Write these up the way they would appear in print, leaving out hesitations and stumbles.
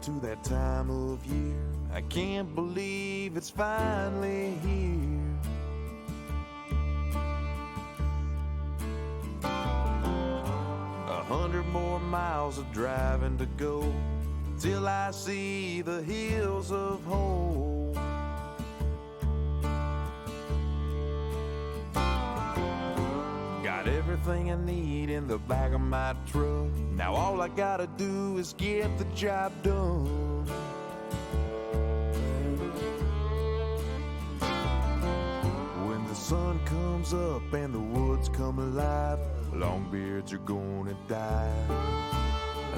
to that time of year. I can't believe it's finally here. 100 more miles of driving to go till I see the hills of home. Got everything I need in the back of my truck. Now all I gotta do is get the job done. When the sun comes up and the woods come alive, Longbeards are gonna die.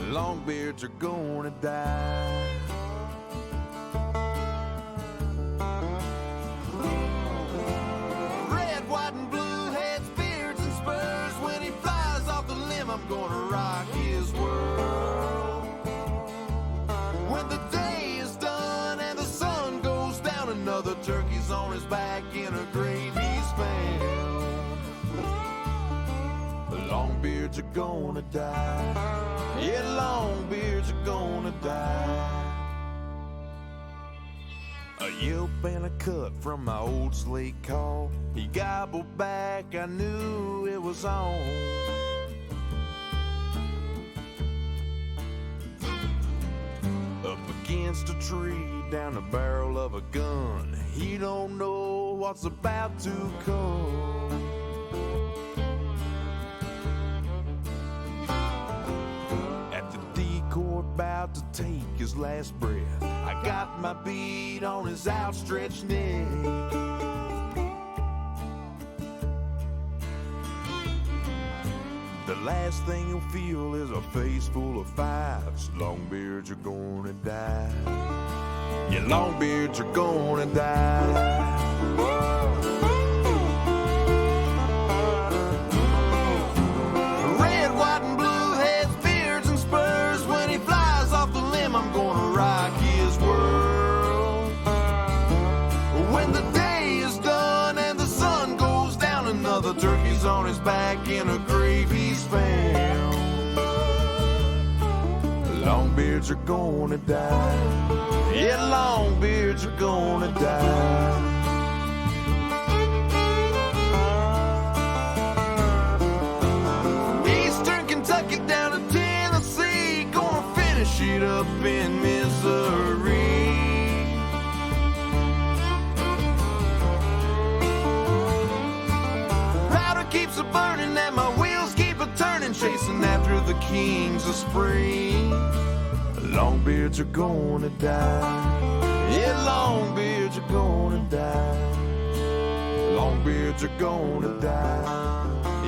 Longbeards are gonna die. Red, white, and blue heads, beards, and spurs. When he flies off the limb, I'm gonna rock his world. When the day is done and the sun goes down, another turkey's on his back in a grave he's found. Longbeards are gonna die. Yeah, Longbeards are gonna die. A yelp and a cut from my old slate call. He gobbled back, I knew it was on. Up against a tree, down the barrel of a gun. He don't know what's about to come. About to take his last breath, I got my bead on his outstretched neck. The last thing you'll feel is a face full of fives. Longbeards are gonna die. Yeah, Longbeards are gonna die. Red, white, and blue heads, beards, and spurs. When he flies off the limb, I'm gonna rock his world. When the day is done and the sun goes down, another turkey's on his back in a grave he's found. Longbeards are gonna die. Yeah, Longbeards are gonna die. Down to Tennessee, gonna finish it up in Missouri. Powder keeps a burning and my wheels keep a turning, chasing after the kings of spring. Longbeards are gonna die. Yeah, Longbeards are gonna die. Longbeards are gonna die.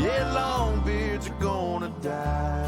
Yeah, Longbeards are gonna die.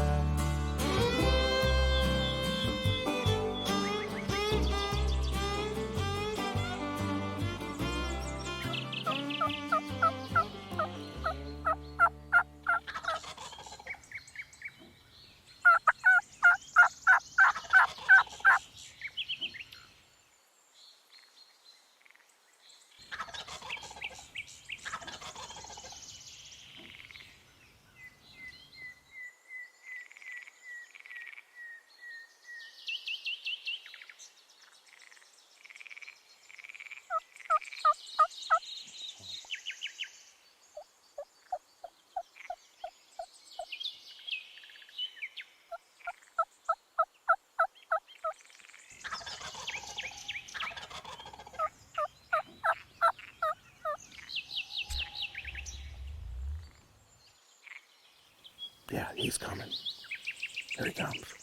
Yeah, he's coming. Here he comes.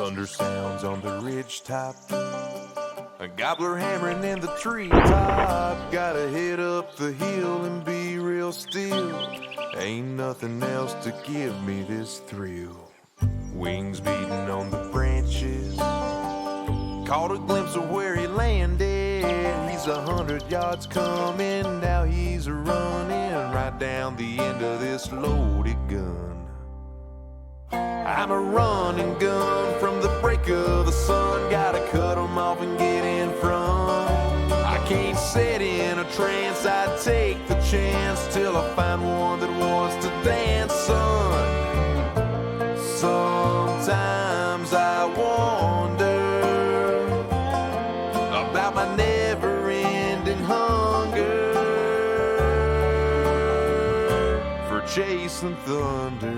Thunder sounds on the ridgetop, a gobbler hammering in the treetop. Gotta head up the hill and be real still. Ain't nothing else to give me this thrill. Wings beating on the branches, caught a glimpse of where he landed. He's 100 yards coming, now he's running right down the end of this loaded gun. I'm a running gun from the break of the sun. Gotta cut 'em off and get in front. I can't sit in a trance, I take the chance till I find one that wants to dance, son. Sometimes I wonder about my never-ending hunger for chasing thunder.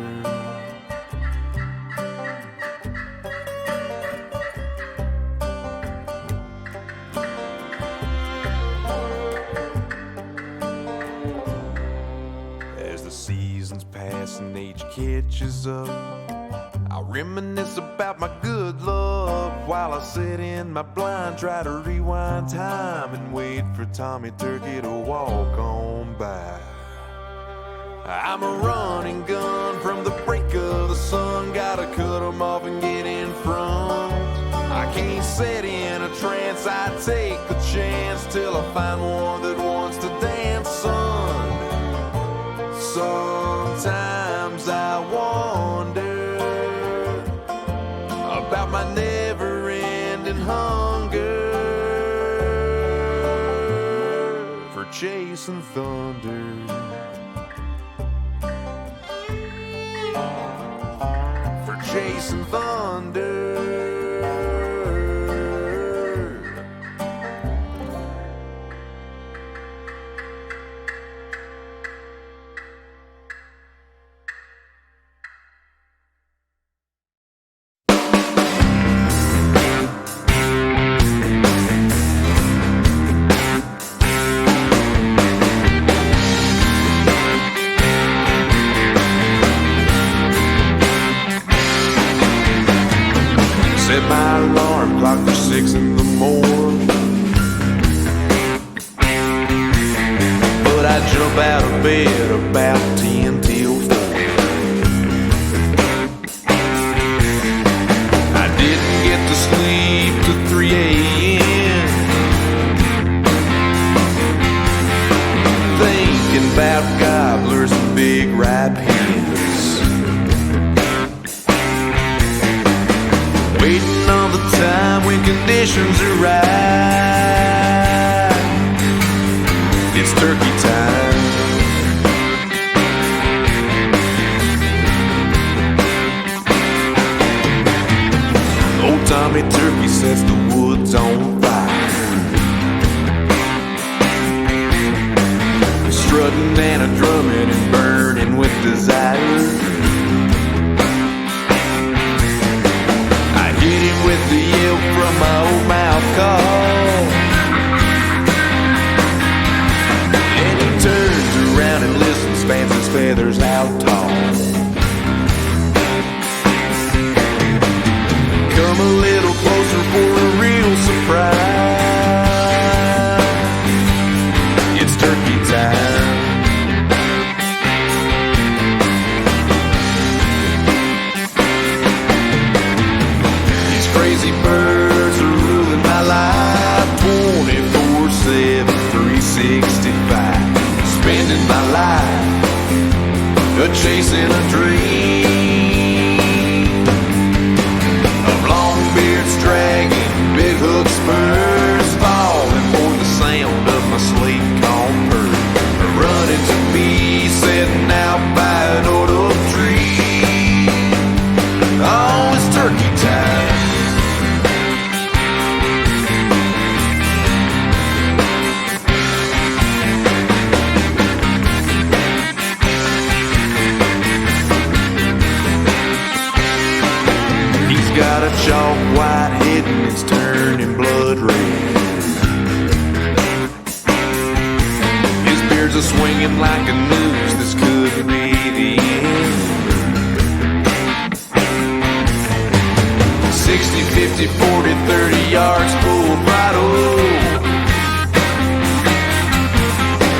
And age catches up, I reminisce about my good luck while I sit in my blind, try to rewind time and wait for Tommy Turkey to walk on by. I'm a running gun from the break of the sun. Gotta cut 'em off and get in front. I can't sit in a trance, I take the chance till I find one that wants to dance, son. Sometimes I wonder about my never-ending hunger for chasing thunder. For chasing thunder. Set my alarm clock for 6 in the morning, but I jump out of bed about 10 till 4. I didn't get to sleep till 3 a.m. thinking about gobblers and big ripe hens. Waiting on the time when conditions are right. It's turkey time. Old Tommy Turkey sets the woods on fire, strutting and a drumming and burning with desire. Hit him with the yelp from my old mouth call, and he turns around and listens, spans his feathers out tall. Come a little closer for a real surprise. It's turkey time. Crazy birds are ruling my life 24/7, 365. Spending my life chasing a dream of longbeards dragging big hook spurs, falling for the sound of my slate corn bird, running to me, setting out by an old oak tree. Oh, it's turkey time. Got a chalk white head and it's turning blood red. His beard's a swinging like a noose. This could be the end. 6 50, 40, 30 yards, full throttle.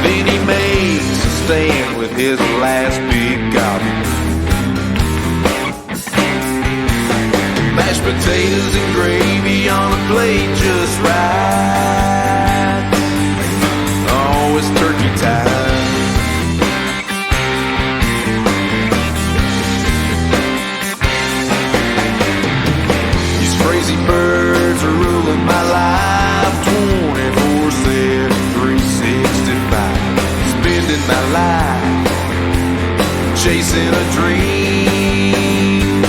Then he makes a stand with his last big gobble. Mashed potatoes and gravy on a plate just right. Oh, it's turkey time. These crazy birds are ruling my life. 24/7, 365. Spending my life chasing a dream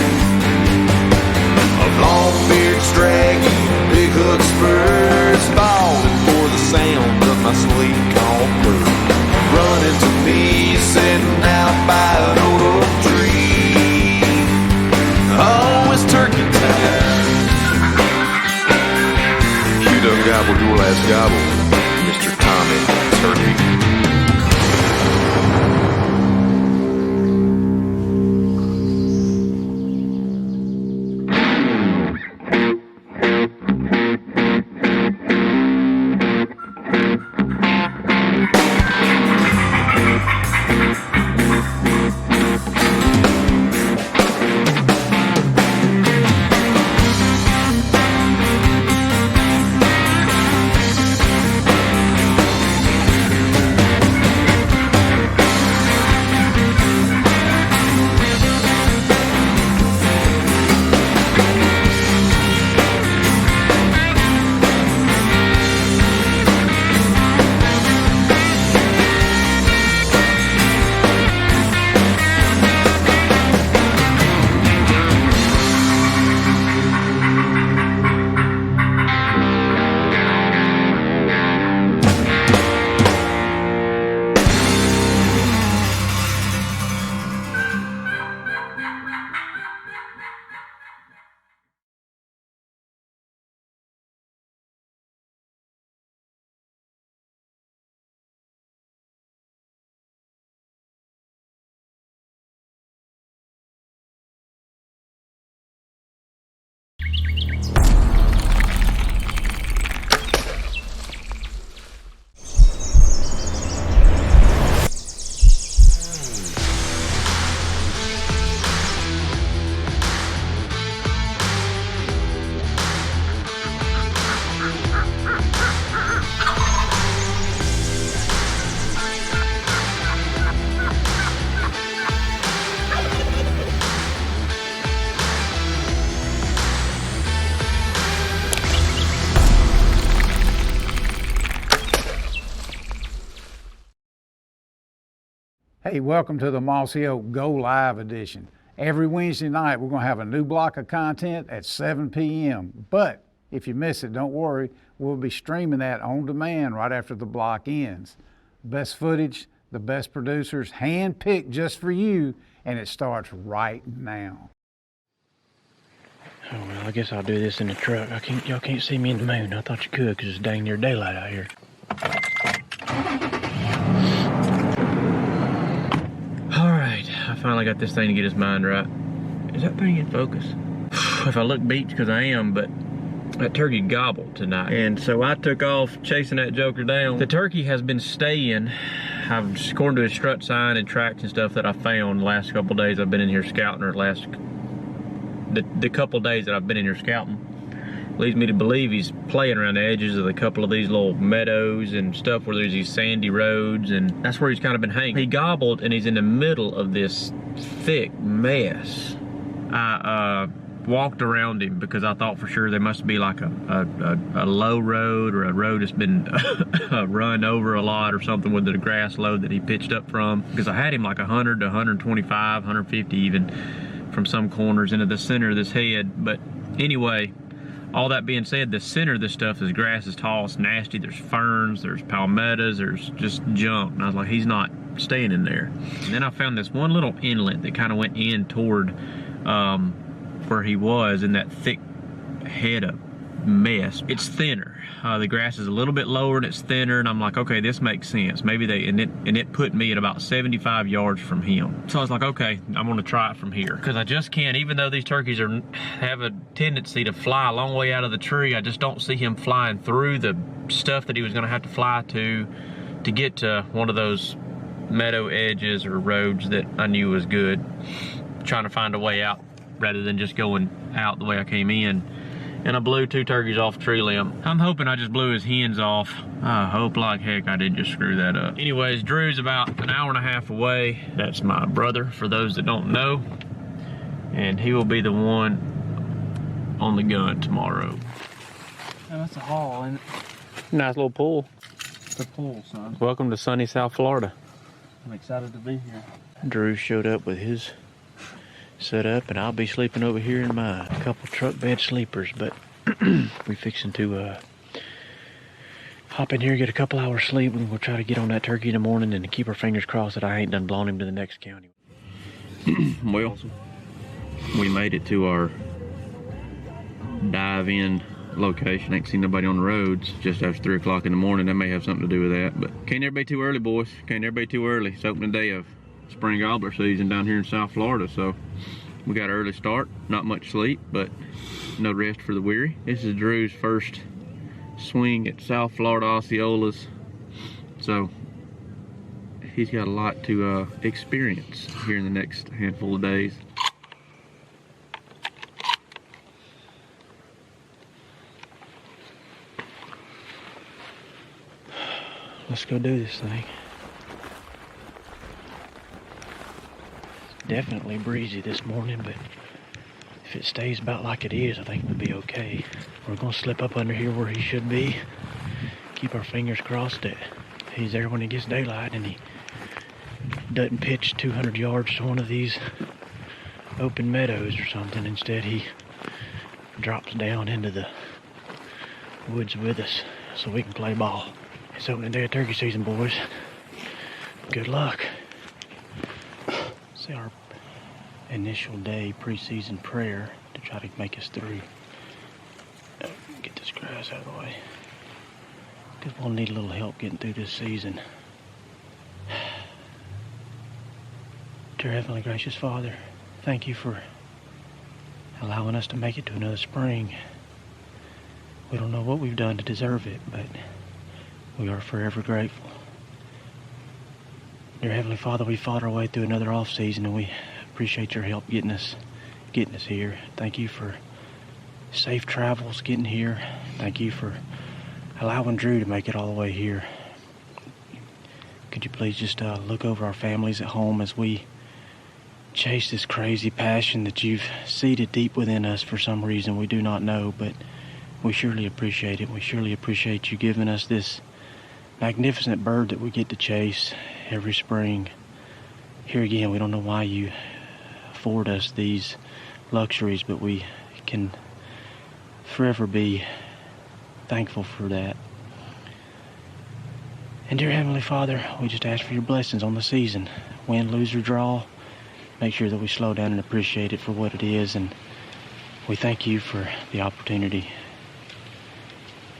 of Longbeards dragging big hook spurs, falling for the sound of my sleek Spur. Running to me, sitting out by an old oak tree. Oh, it's turkey time. You done gobbled your last gobble, Mr. Tommy Turkey. Hey, welcome to the Mossy Oak Go Live edition. Every Wednesday night, we're going to have a new block of content at 7 p.m. But if you miss it, don't worry. We'll be streaming that on demand right after the block ends. Best footage, the best producers, hand-picked just for you, and it starts right now. Oh, well, I guess I'll do this in the truck. Y'all can't see me in the moon. I thought you could because it's dang near daylight out here. I finally got this thing to get his mind right. Is that thing in focus? If I look beat, because I am, but that turkey gobbled tonight. And so I took off chasing that joker down. The turkey has been staying. According to his strut sign and tracks and stuff that I found the last couple days I've been in here scouting, or the couple days that I've been in here scouting, leads me to believe he's playing around the edges of a couple of these little meadows and stuff where there's these sandy roads, and that's where he's kind of been hanging. He gobbled and he's in the middle of this thick mess. I walked around him because I thought for sure there must be like a low road or a road that's been run over a lot or something with the grass load that he pitched up from, because I had him like 100 to 125, 150 even from some corners into the center of this head. But anyway, all that being said, the center of this stuff is grass is tall, it's nasty, there's ferns, there's palmettos, there's just junk. And I was like, he's not staying in there. And then I found this one little inlet that kind of went in toward where he was in that thick head of mess. It's thinner. The grass is a little bit lower and it's thinner, and I'm like, okay, this makes sense. Maybe it put me at about 75 yards from him. So I was like, okay, I'm gonna try it from here. Because I just can't, even though these turkeys have a tendency to fly a long way out of the tree, I just don't see him flying through the stuff that he was gonna have to fly to get to one of those meadow edges or roads that I knew was good. Trying to find a way out rather than just going out the way I came in. And I blew 2 turkeys off a tree limb. I'm hoping I just blew his hens off. I hope like heck I didn't just screw that up. Anyways, Drew's about an hour and a half away. That's my brother, for those that don't know. And he will be the one on the gun tomorrow. Oh, that's a haul, isn't it? Nice little pool. It's a pool, son. Welcome to sunny South Florida. I'm excited to be here. Drew showed up with his setup, and I'll be sleeping over here in my couple truck bed sleepers, but we fixing to hop in here, get a couple hours sleep, and we'll try to get on that turkey in the morning and keep our fingers crossed that I ain't done blown him to the next county. Well, we made it to our dive-in location. Ain't seen nobody on the roads just after 3 o'clock in the morning. That may have something to do with that, but can't never be too early, boys. Can't never be too early. It's opening day of spring gobbler season down here in South Florida, so we got an early start. Not much sleep, but no rest for the weary. This is Drew's first swing at South Florida Osceolas, so he's got a lot to experience here in the next handful of days. Let's go do this thing. It's definitely breezy this morning, but if it stays about like it is, I think we'll be okay. We're gonna slip up under here where he should be. Keep our fingers crossed that he's there when it gets daylight and he doesn't pitch 200 yards to one of these open meadows or something. Instead, he drops down into the woods with us so we can play ball. It's opening day of turkey season, boys. Good luck. See our initial day preseason prayer to try to make us through. Get this grass out of the way, because we'll need a little help getting through this season. Dear Heavenly Gracious Father, thank you for allowing us to make it to another spring. We don't know what we've done to deserve it, but we are forever grateful. Dear Heavenly Father, we fought our way through another off season, and we appreciate your help getting us here. Thank you for safe travels getting here. Thank you for allowing Drew to make it all the way here. Could you please just look over our families at home as we chase this crazy passion that you've seeded deep within us for some reason we do not know, but we surely appreciate it. We surely appreciate you giving us this magnificent bird that we get to chase every spring. Here again, we don't know why you afford us these luxuries, but we can forever be thankful for that. And dear Heavenly Father, we just ask for your blessings on the season. Win, lose, or draw, make sure that we slow down and appreciate it for what it is, and we thank you for the opportunity.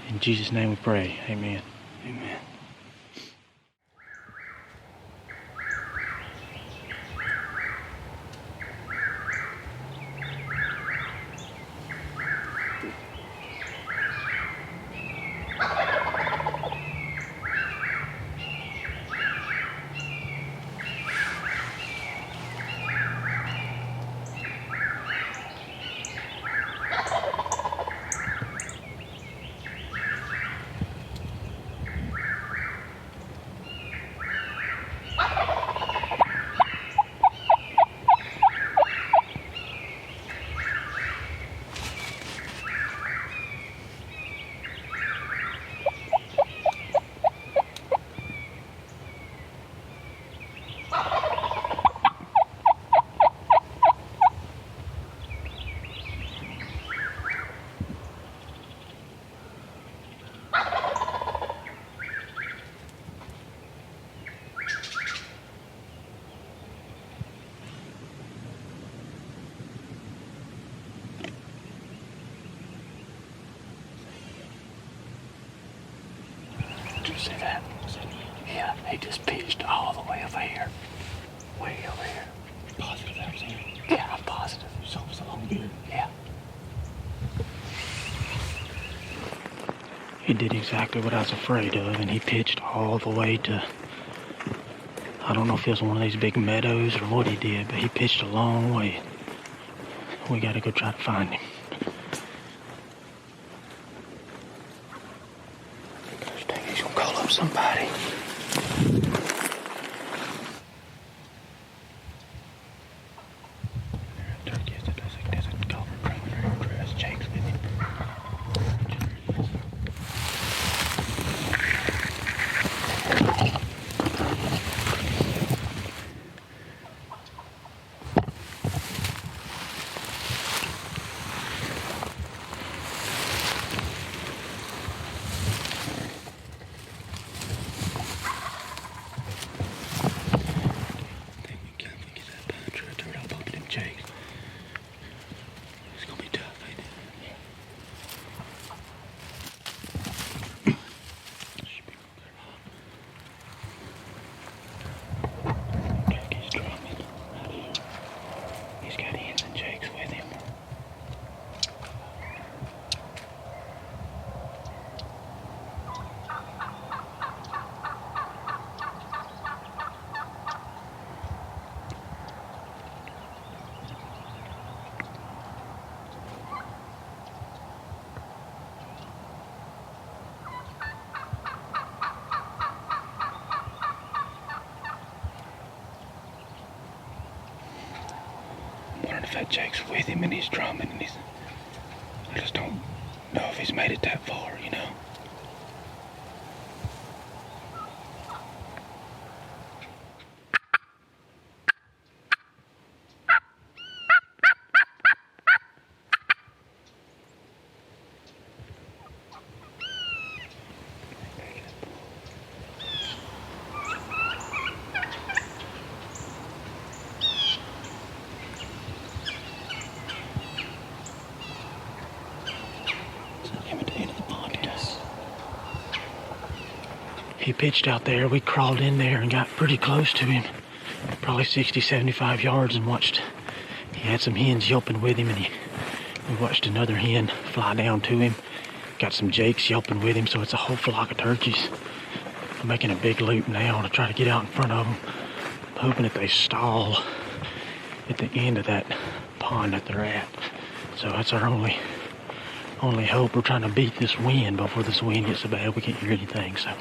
In Jesus' name we pray, amen. Amen. He just pitched all the way over here. Way over here. Positive that was him. Yeah, I'm positive. So it was a longbeard. Yeah. He did exactly what I was afraid of, and he pitched all the way to, I don't know if it was one of these big meadows or what he did, but he pitched a long way. We gotta go try to find him. Gosh dang, he's gonna call up somebody. Turkey is a desert color, criminal dress, Jake's with him. If that Jake's with him and he's drumming and I just don't know if he's made it that far, you know? He pitched out there. We crawled in there and got pretty close to him. Probably 60, 75 yards and watched. He had some hens yelping with him and we watched another hen fly down to him. Got some jakes yelping with him, so it's a whole flock of turkeys. I'm making a big loop now to try to get out in front of them. I'm hoping that they stall at the end of that pond that they're at. So that's our only hope. We're trying to beat this wind before this wind gets so bad we can't hear anything, so.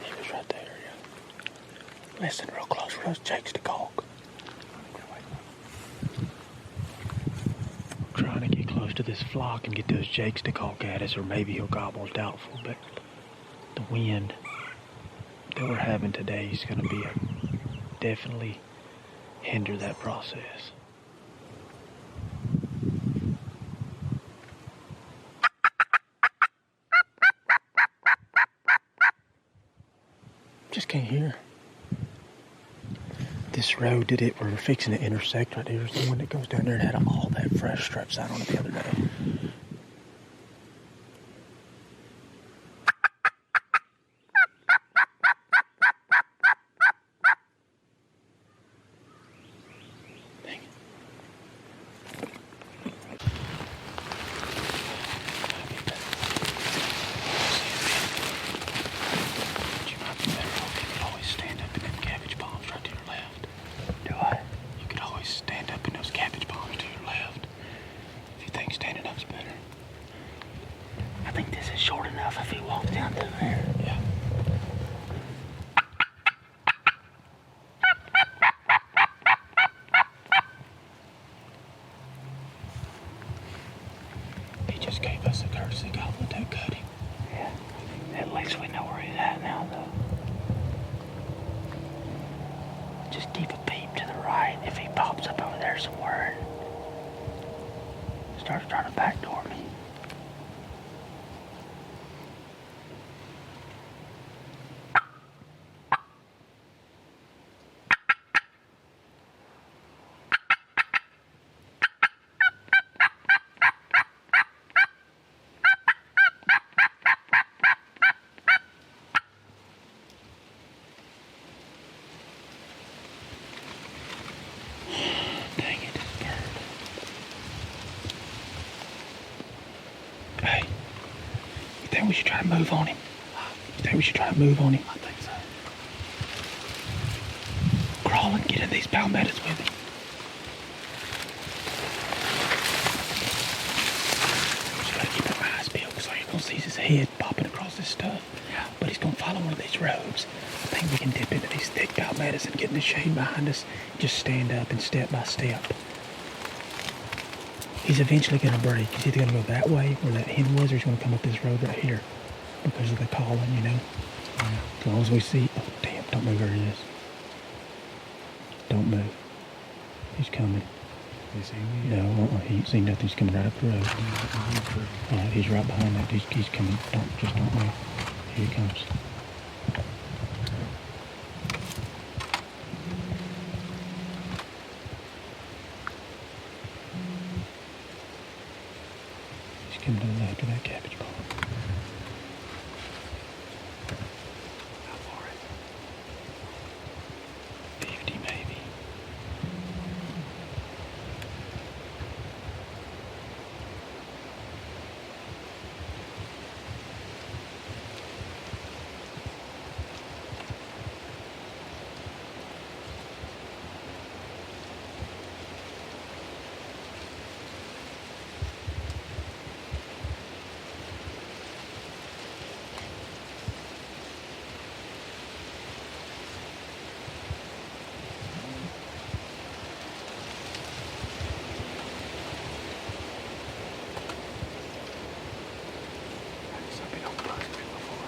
He was right there, yeah. Listen real close for those jakes to caulk. Trying to get close to this flock and get those jakes to caulk at us, or maybe he'll gobble. Doubtful, but the wind that we're having today is going to be definitely hinder that process. Just can't hear. This road that we're fixing to intersect right here is the one that goes down there and had all that fresh strip sign on it the other day. Dang it. You might be better off if you always stand up in them cabbage palms right to your left. Do I? You could always stand up in those cabbage palms to your left. If you think standing up's better. I think this is short enough if he walks down through there. Yeah. He just gave us a courtesy gobble at that cutting. Yeah. At least we know where he's at now, though. Just keep a peep to the right if he pops up over there somewhere and starts trying to backdoor me. should try to move on him? You think we should try to move on him? I think so. Crawl and get in these palmettos with him. Just gotta keep our eyes peeled, because all you're gonna see is his head popping across this stuff. Yeah. But he's gonna follow one of these roads. I think we can dip into these thick palmettos and get in the shade behind us. Just stand up and step by step. He's eventually gonna break. He's either gonna go that way where that hen was, or he's gonna come up this road right here because of the calling, you know. Yeah. As long as we see, oh damn, don't move where he is. Don't move. He's coming. Is he? No, he ain't seen nothing. He's coming right up the road. Alright, he's right behind that. He's coming. Just don't move. Here he comes. He's coming to the left of that cabbage barn. How far is it? 50 maybe. Something don't buzz me before.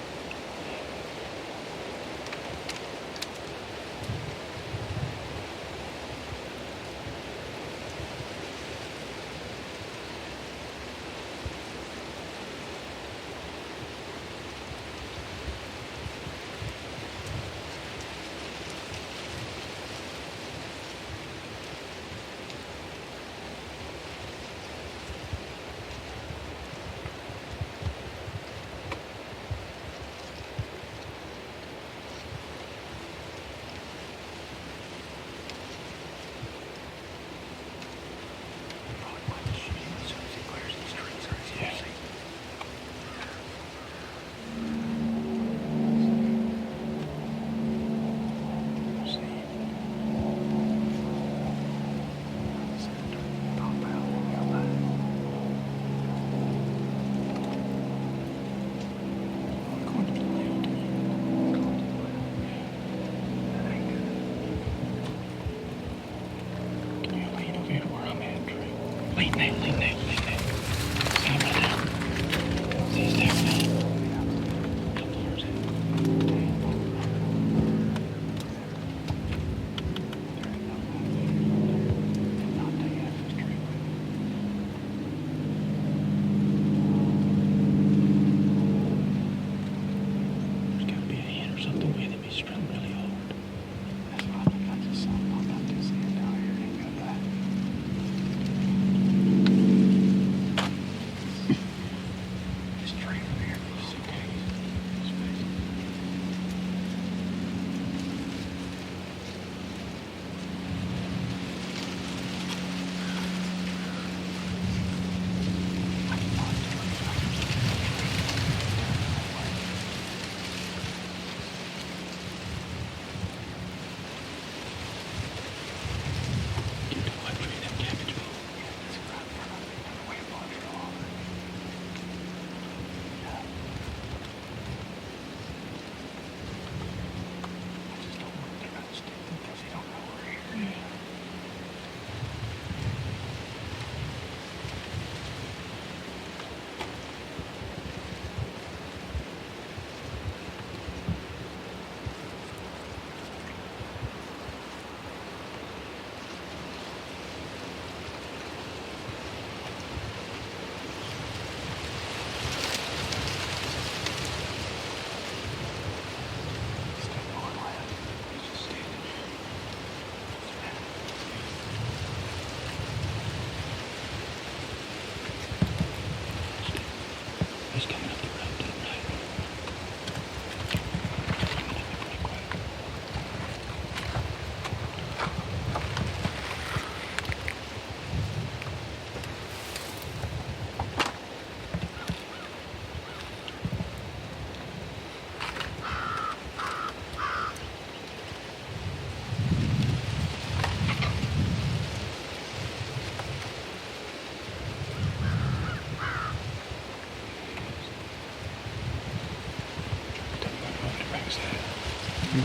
Lean there. See him right there. See he's there now. There's gotta be a hen or something with him. He's strung really hard. That's what I think. I just saw him. I'm about to see it down here. Ain't got that.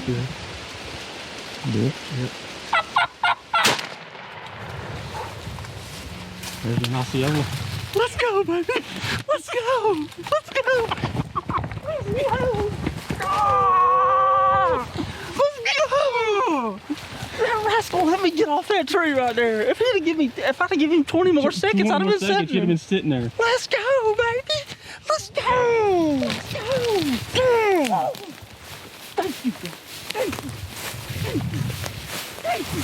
good. Yep. There's an Osceola. Let's go, baby. Let's go. Let's go. Let's go. Let's go. That rascal let me get off that tree right there. If I'd have given him 20 more seconds, I'd have been sitting there. You'd have been sitting there. Let's go, baby. Let's go. Let's go. Yeah. Thank you, God. Thank you. Thank you. Thank you.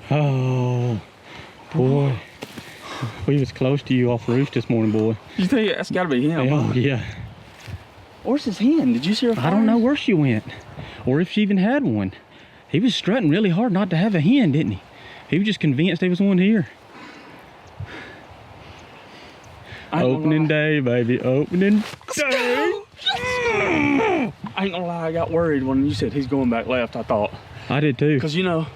Oh, boy. We was close to you off roost this morning, boy. You think that's gotta be him? Oh, yeah. Where's his hen? Did you see her? I don't know where she went, or if she even had one. He was strutting really hard not to have a hen, didn't he? He was just convinced there was one here. Opening day, baby. Opening day. I ain't gonna lie, I got worried when you said he's going back left, I thought. I did too. Because, you know,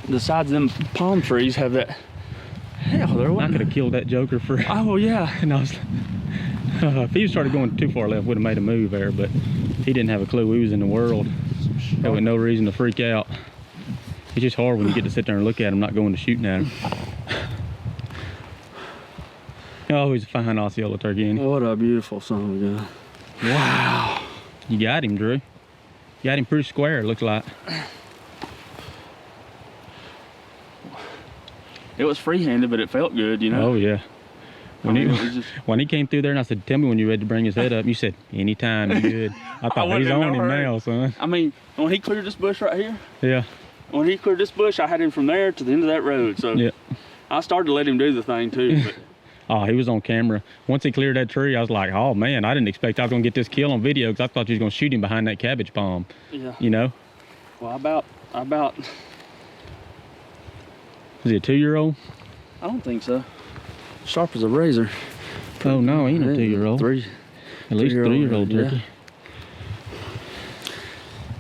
the sides of them palm trees have that. Hell, there I wasn't. could have killed that joker for. Oh, yeah. And I was. If he started going too far left, would have made a move there, but he didn't have a clue he was in the world. There was no reason to freak out. It's just hard when you get to sit there and look at him, not going to shooting at him. Oh, he's a fine Osceola turkey, ain't he? What a beautiful son of a gun. Wow. You got him, Drew. You got him pretty square, it looks like. It was free-handed, but it felt good, you know? Oh, yeah. When just... when he came through there and I said, tell me when you're ready to bring his head up, you said, anytime, you good. I thought, he's on him now, son. I mean, when he cleared this bush right here, Yeah. when he cleared this bush, I had him from there to the end of that road. So Yeah. I started to let him do the thing too. But Oh, he was on camera. Once he cleared that tree, I was like, oh man, I didn't expect I was gonna get this kill on video because I thought you was gonna shoot him behind that cabbage palm. yeah. You know? Well, I about. Is he a 2-year-old? I don't think so. Sharp as a razor. Oh no, he ain't a 2-year-old. Three. At least 3-year-old yeah. turkey.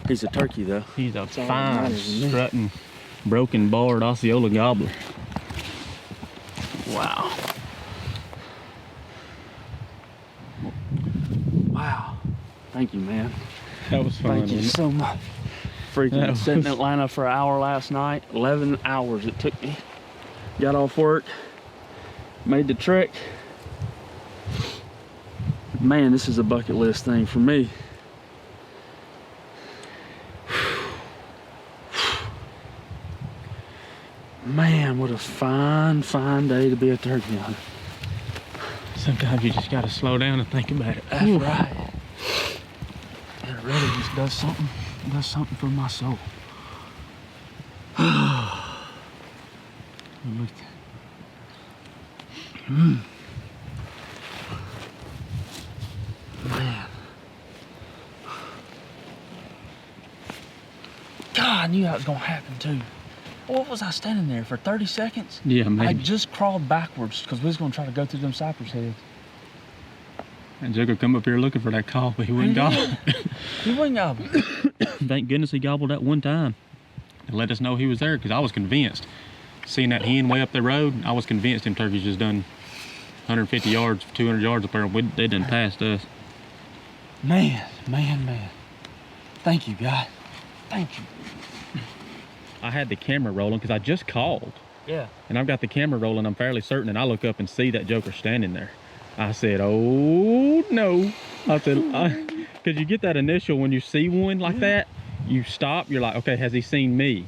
He's a turkey though. He's a all that fine, matters to me. strutting, broken barred Osceola gobbler. Wow. Wow. Thank you, man. That was fun. Thank you wasn't it? so much. Freaking sitting in Atlanta for an hour last night. 11 hours it took me. Got off work. Made the trek. Man, this is a bucket list thing for me. Man, what a fine, fine day to be a turkey hunter. Sometimes you just gotta slow down and think about it. That's right. It really just does something for my soul. Man. God, I knew that was gonna happen too. What was I standing there for 30 seconds? Yeah, maybe. I just crawled backwards because we was gonna try to go through them cypress heads. And Joker come up here looking for that call, but he wouldn't gobble. He wouldn't gobble. Thank goodness he gobbled that one time and let us know he was there, because I was convinced. Seeing that hen way up the road, I was convinced them turkeys just done 150 yards, 200 yards up there. They done passed us. Man. Thank you, God. Thank you. I had the camera rolling because I just called. Yeah. And I've got the camera rolling. I'm fairly certain, and I look up and see that joker standing there. I said, oh no. I said, because you get that initial when you see one like that, you stop, you're like, okay, has he seen me?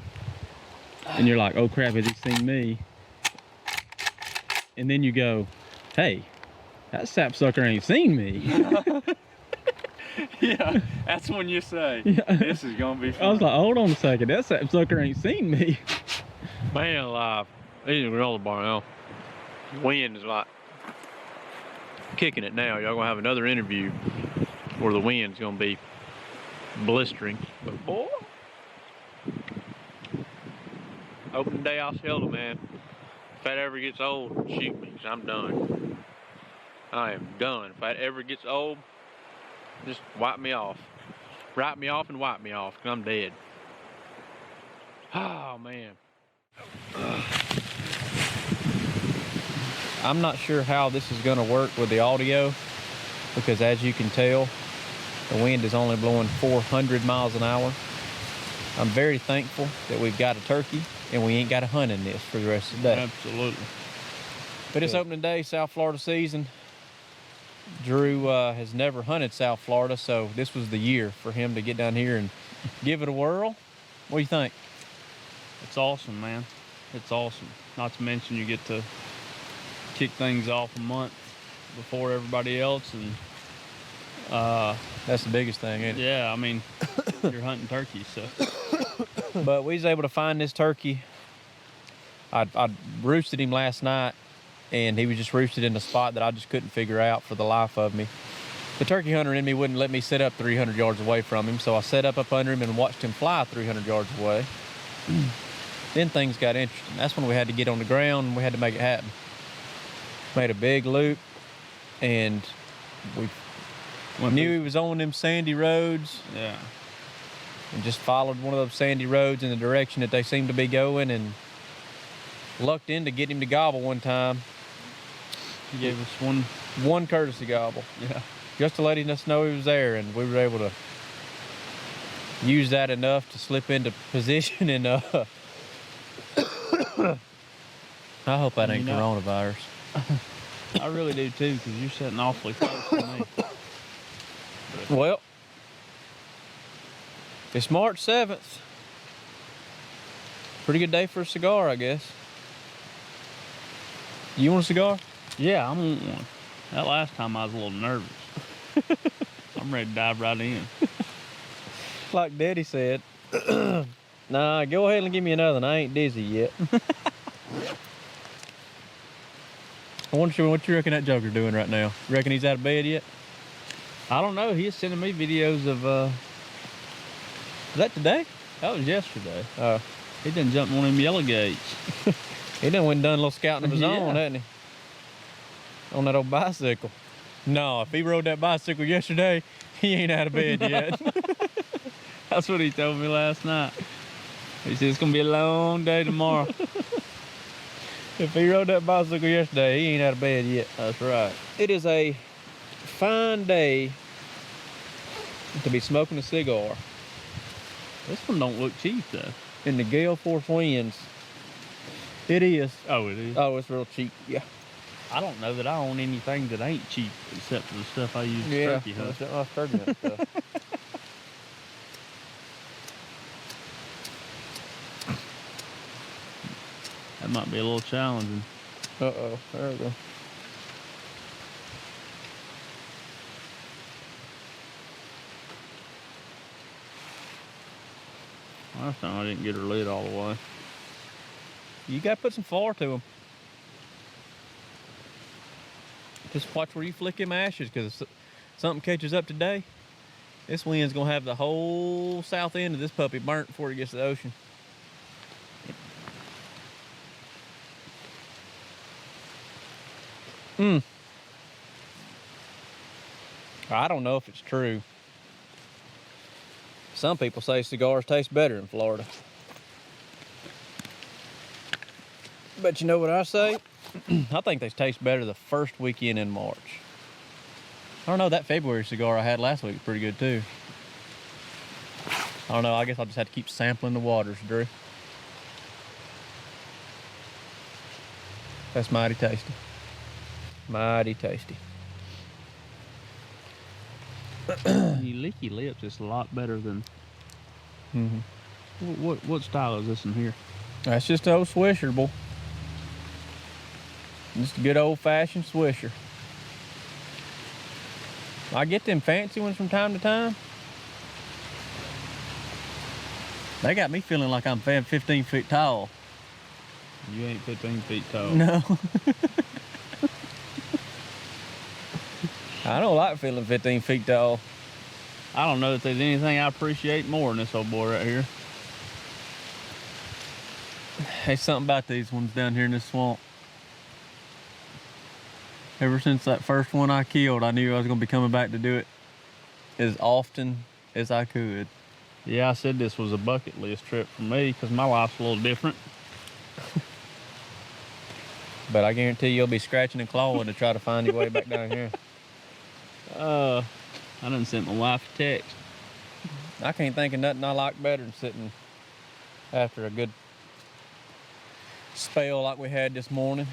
And you're like, oh crap, has he seen me? And then you go, hey, that sapsucker ain't seen me. Yeah, that's when you say, this is gonna be fun. I was like, hold on a second, that sapsucker ain't seen me. Man alive, he's in a granola bar now. Wind is like kicking it now. Y'all gonna have another interview where the wind's gonna be blistering. But boy, opening day Osceola, man. If that ever gets old, shoot me, 'cause I'm done. I am done. If that ever gets old, Just wipe me off. Write me off and wipe me off, because I'm dead. Oh, man. I'm not sure how this is going to work with the audio, because as you can tell, the wind is only blowing 400 miles an hour. I'm very thankful that we've got a turkey and we ain't got to hunt in this for the rest of the day. Absolutely. But it's opening day, South Florida season. Drew has never hunted South Florida, so this was the year for him to get down here and give it a whirl. What do you think? It's awesome, man. It's awesome. Not to mention you get to kick things off a month before everybody else, and That's the biggest thing, ain't it? yeah, I mean, you're hunting turkeys, so. But we was able to find this turkey. I roosted him last night, and he was just roosted in a spot that I just couldn't figure out for the life of me. The turkey hunter in me wouldn't let me set up 300 yards away from him, so I set up under him and watched him fly 300 yards away. Then things got interesting. That's when we had to get on the ground and we had to make it happen. Made a big loop, and we knew he was on them sandy roads. Yeah. And just followed one of those sandy roads in the direction that they seemed to be going, and lucked in to get him to gobble one time. He gave us One courtesy gobble. yeah. Just to letting us know he was there, and we were able to use that enough to slip into position. And I hope that ain't coronavirus. I really do too, because you're sitting awfully close to me. Well, it's March 7th. Pretty good day for a cigar, I guess. You want a cigar? Yeah, I want one. That last time I was a little nervous. I'm ready to dive right in. Like Daddy said, nah, go ahead and give me another one. I ain't dizzy yet. I wonder what you reckon that joker doing right now. You reckon he's out of bed yet? I don't know. He is sending me videos of. Is that today? That was yesterday. Oh. He done jumped one of them yellow gates. He done went and done a little scouting of his Yeah. own, hasn't he? On that old bicycle. No, if he rode that bicycle yesterday, he ain't out of bed yet. That's what he told me last night. He said it's gonna be a long day tomorrow. If he rode that bicycle yesterday, he ain't out of bed yet. That's right. It is a fine day to be smoking a cigar This one don't look cheap though. in the gale force winds. It is. Oh, it is. Oh, it's real cheap. Yeah. I don't know that I own anything that ain't cheap except for the stuff I use for turkey hunt. That's turkey hunt stuff. That might be a little challenging. Uh-oh. There we go. Last time I didn't get her lid all the way. You got to put some far to them. Just watch where you flick them ashes, because if something catches up today, this wind's going to have the whole south end of this puppy burnt before it gets to the ocean. I don't know if it's true. Some people say cigars taste better in Florida. But you know what I say? I think they taste better the first weekend in March. I don't know, that February cigar I had last week was pretty good too. I don't know, I guess I'll just have to keep sampling the waters, Drew. That's mighty tasty. Mighty tasty. You lick your lips, it's a lot better than. What style is this in here? That's just an old Swisher, boy. Just a good old-fashioned Swisher. I get them fancy ones from time to time. They got me feeling like I'm 15 feet tall. You ain't 15 feet tall. No. I don't like feeling 15 feet tall. I don't know if there's anything I appreciate more than this old boy right here. There's something about these ones down here in this swamp. Ever since that first one I killed, I knew I was going to be coming back to do it. as often as I could. Yeah, I said this was a bucket list trip for me because my life's a little different. But I guarantee you'll be scratching and clawing to try to find your way back down here. I done sent my wife a text. I can't think of nothing I like better than sitting after a good spell like we had this morning.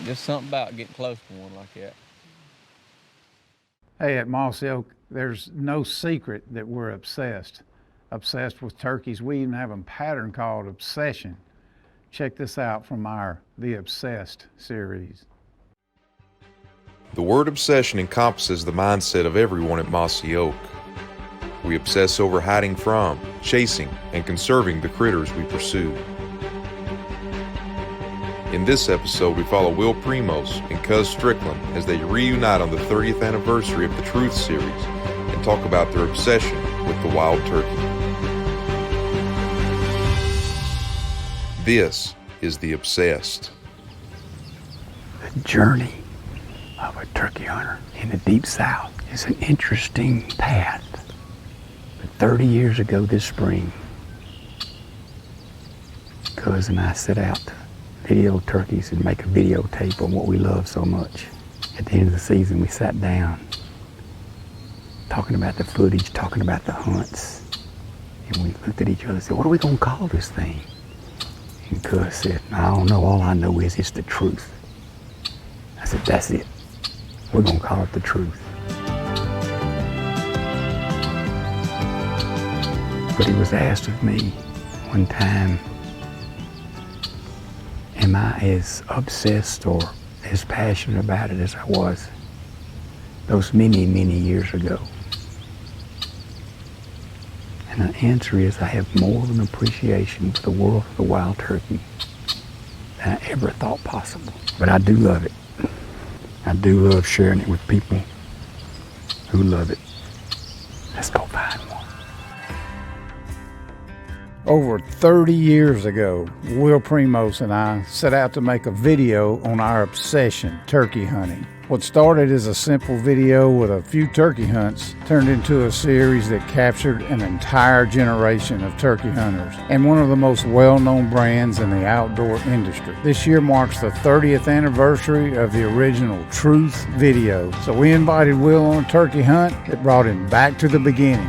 Just something about getting close to one like that. Hey, at Mossy Oak, there's no secret that we're obsessed with turkeys. We even have a pattern called Obsession. Check this out from our The Obsessed series. The word obsession encompasses the mindset of everyone at Mossy Oak. We obsess over hiding from, chasing, and conserving the critters we pursue. In this episode, we follow Will Primos and Cuz Strickland as they reunite on the 30th anniversary of the Truth series and talk about their obsession with the wild turkey. This is The Obsessed. The journey of a turkey hunter in the Deep South is an interesting path. But 30 years ago this spring, Cuz and I set out to video turkeys and make a videotape on what we love so much. At the end of the season, we sat down talking about the footage, talking about the hunts, and we looked at each other and said, what are we going to call this thing? And Cuz said, I don't know, all I know is it's the truth. I said, that's it. We're going to call it the truth. But it was asked of me one time, am I as obsessed or as passionate about it as I was those many, many years ago? And the answer is I have more of an appreciation for the world of the wild turkey than I ever thought possible. But I do love it. I do love sharing it with people who love it. Let's go find one. Over 30 years ago, Will Primos and I set out to make a video on our obsession, turkey hunting. What started as a simple video with a few turkey hunts turned into a series that captured an entire generation of turkey hunters and one of the most well-known brands in the outdoor industry. This year marks the 30th anniversary of the original Truth video. So we invited Will on a turkey hunt that brought him back to the beginning.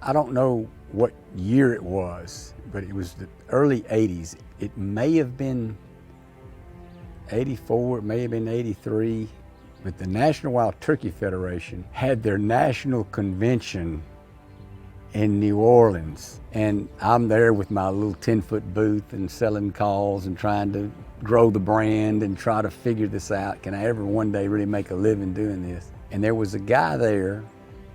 I don't know what year it was, but it was the early 80s. It may have been 84, it may have been 83, but the National Wild Turkey Federation had their national convention in New Orleans. And I'm there with my little 10-foot booth and selling calls and trying to grow the brand and try to figure this out. Can I ever one day really make a living doing this? And there was a guy there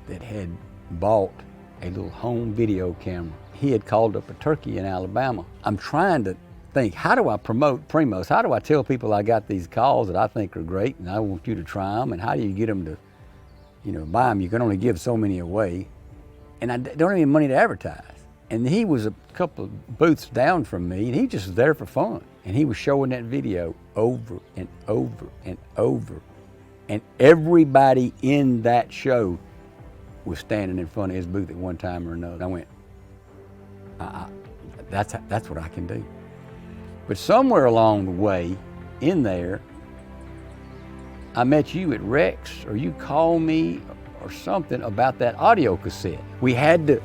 that had bought a little home video camera. He had called up a turkey in Alabama. I'm trying to think, how do I promote Primos? How do I tell people I got these calls that I think are great and I want you to try them? And how do you get them to, buy them? You can only give so many away. And I don't have any money to advertise. And he was a couple of booths down from me and he just was there for fun. And he was showing that video over and over and over. And everybody in that show was standing in front of his booth at one time or another. I went, that's what I can do. But somewhere along the way, in there, I met you at Rex, or you called me or something about that audio cassette. We had to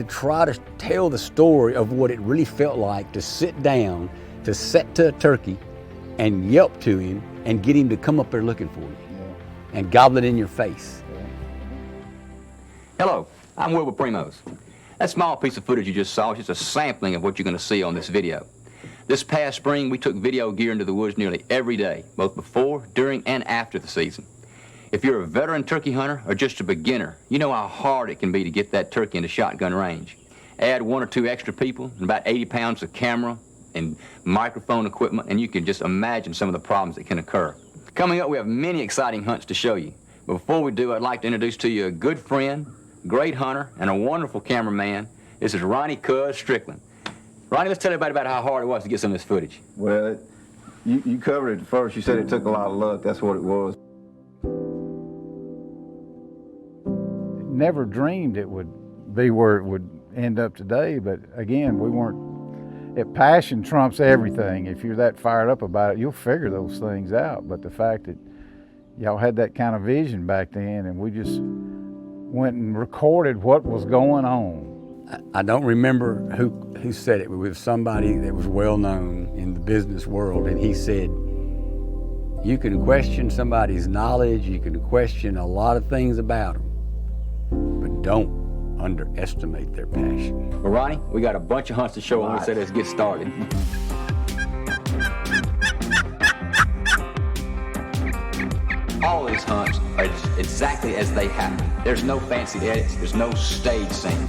try to tell the story of what it really felt like to sit down, to set to a turkey and yelp to him and get him to come up there looking for you and gobble it in your face. Hello, I'm Will with Primos. That small piece of footage you just saw is just a sampling of what you're going to see on this video. This past spring, we took video gear into the woods nearly every day, both before, during, and after the season. If you're a veteran turkey hunter or just a beginner, you know how hard it can be to get that turkey into shotgun range. Add 1 or 2 extra people and about 80 pounds of camera, and microphone equipment, and you can just imagine some of the problems that can occur. Coming up, we have many exciting hunts to show you. But before we do, I'd like to introduce to you a good friend, great hunter, and a wonderful cameraman. This is Ronnie Cuz Strickland. Ronnie, let's tell everybody about how hard it was to get some of this footage. Well, you covered it first. You said it took a lot of luck. That's what it was. Never dreamed it would be where it would end up today, but again, we weren't. Passion trumps everything. If you're that fired up about it, you'll figure those things out. But the fact that y'all had that kind of vision back then, and we just went and recorded what was going on. I don't remember who said it, but it was somebody that was well known in the business world, and he said, you can question somebody's knowledge, you can question a lot of things about them, but don't underestimate their passion. Well, Ronnie, we got a bunch of hunts to show when we say let's get started. All these hunts are exactly as they happen. There's no fancy edits, there's no stage scene.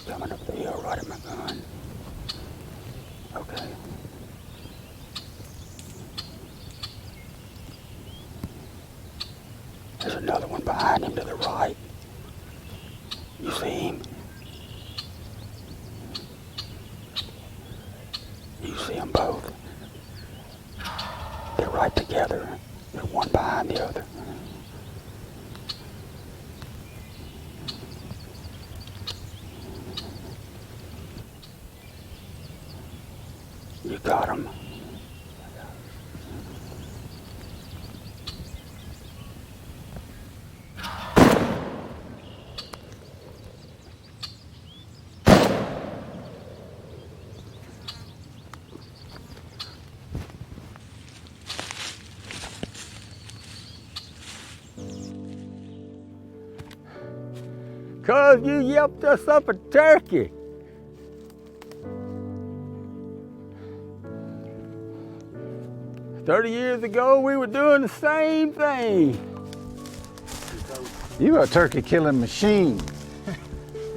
Coming up the hill right at my gun. Okay. There's another one behind him to the right. You see him? You see them both. They're right together. They're one behind the other. You got him. Cuz you yelped us up a turkey. "30 years ago, we were doing the same thing." You a turkey killing machine.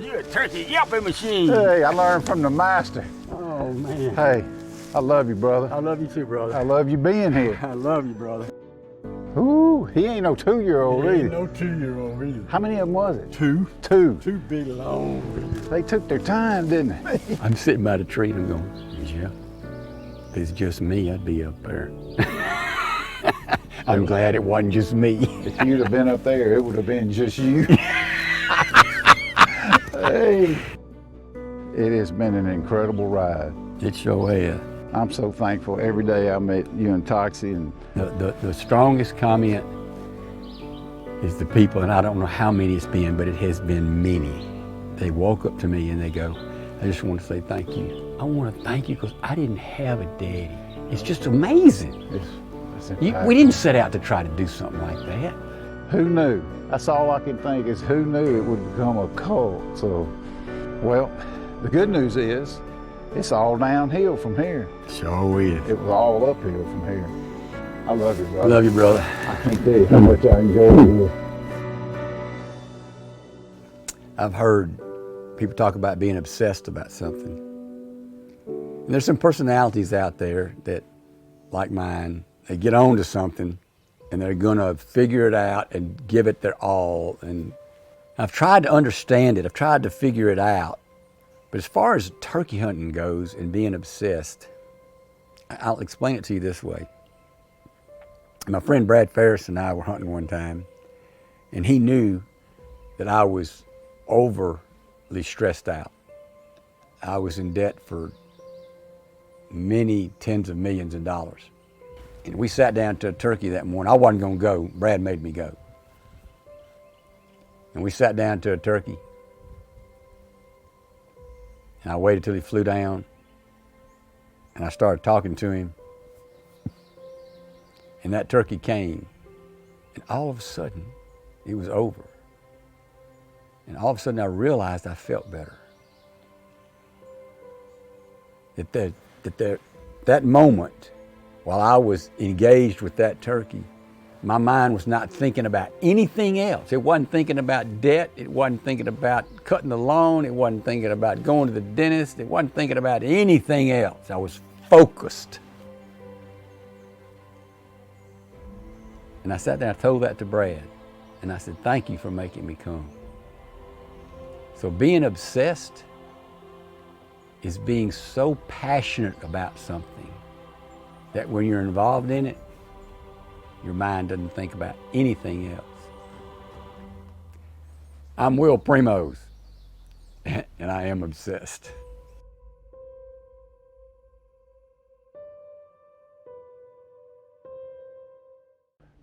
You're a turkey yelping machine. Hey, I learned from the master. Oh, man. Hey, I love you, brother. I love you too, brother. I love you being here. I love you, brother. Ooh, he ain't no 2-year-old either. No 2-year-old either. How many of them was it? Two. Two. Two big long. They took their time, didn't they? I'm sitting by the tree and I'm going, yeah, if it's just me, I'd be up there. I'm glad it wasn't just me. If you'd have been up there, it would have been just you. Hey, it has been an incredible ride. It sure has. I'm so thankful every day I met you and Toxie. And the strongest comment is the people, and I don't know how many it's been, but it has been many. They walk up to me and they go, "I just want to say thank you. I want to thank you because I didn't have a daddy." It's just amazing. We didn't set out to try to do something like that. Who knew? That's all I can think is who knew it would become a cult. So, well, the good news is it's all downhill from here. Sure is. It was all uphill from here. I love you, brother. Love you, brother. I can't tell you how much I enjoy it here. I've heard people talk about being obsessed about something. And there's some personalities out there that, like mine, they get on to something and they're gonna figure it out and give it their all. And I've tried to understand it, I've tried to figure it out. But as far as turkey hunting goes and being obsessed, I'll explain it to you this way. My friend Brad Ferris and I were hunting one time, and he knew that I was overly stressed out. I was in debt for many tens of millions of dollars. And we sat down to a turkey that morning. I wasn't gonna go, Brad made me go. And we sat down to a turkey, and I waited till he flew down, and I started talking to him. And that turkey came, and all of a sudden, it was over. And all of a sudden, I realized I felt better. That moment, while I was engaged with that turkey, my mind was not thinking about anything else. It wasn't thinking about debt. It wasn't thinking about cutting the lawn. It wasn't thinking about going to the dentist. It wasn't thinking about anything else. I was focused. And I sat there and I told that to Brad. And I said, thank you for making me come. So being obsessed is being so passionate about something that when you're involved in it, your mind doesn't think about anything else. I'm Will Primos, and I am obsessed.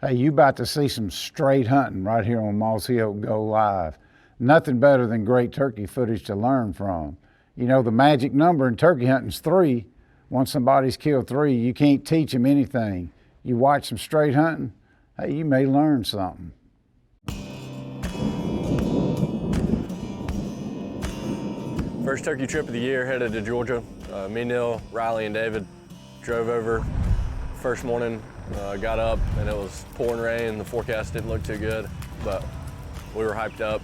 Hey, you about to see some straight hunting right here on Mossy Oak Go Live. Nothing better than great turkey footage to learn from. You know, the magic number in turkey hunting is 3. Once somebody's killed 3, you can't teach them anything. You watch some straight hunting, hey, you may learn something. First turkey trip of the year, headed to Georgia. Me, Neil, Riley, and David drove over. First morning, got up and it was pouring rain. The forecast didn't look too good, but we were hyped up.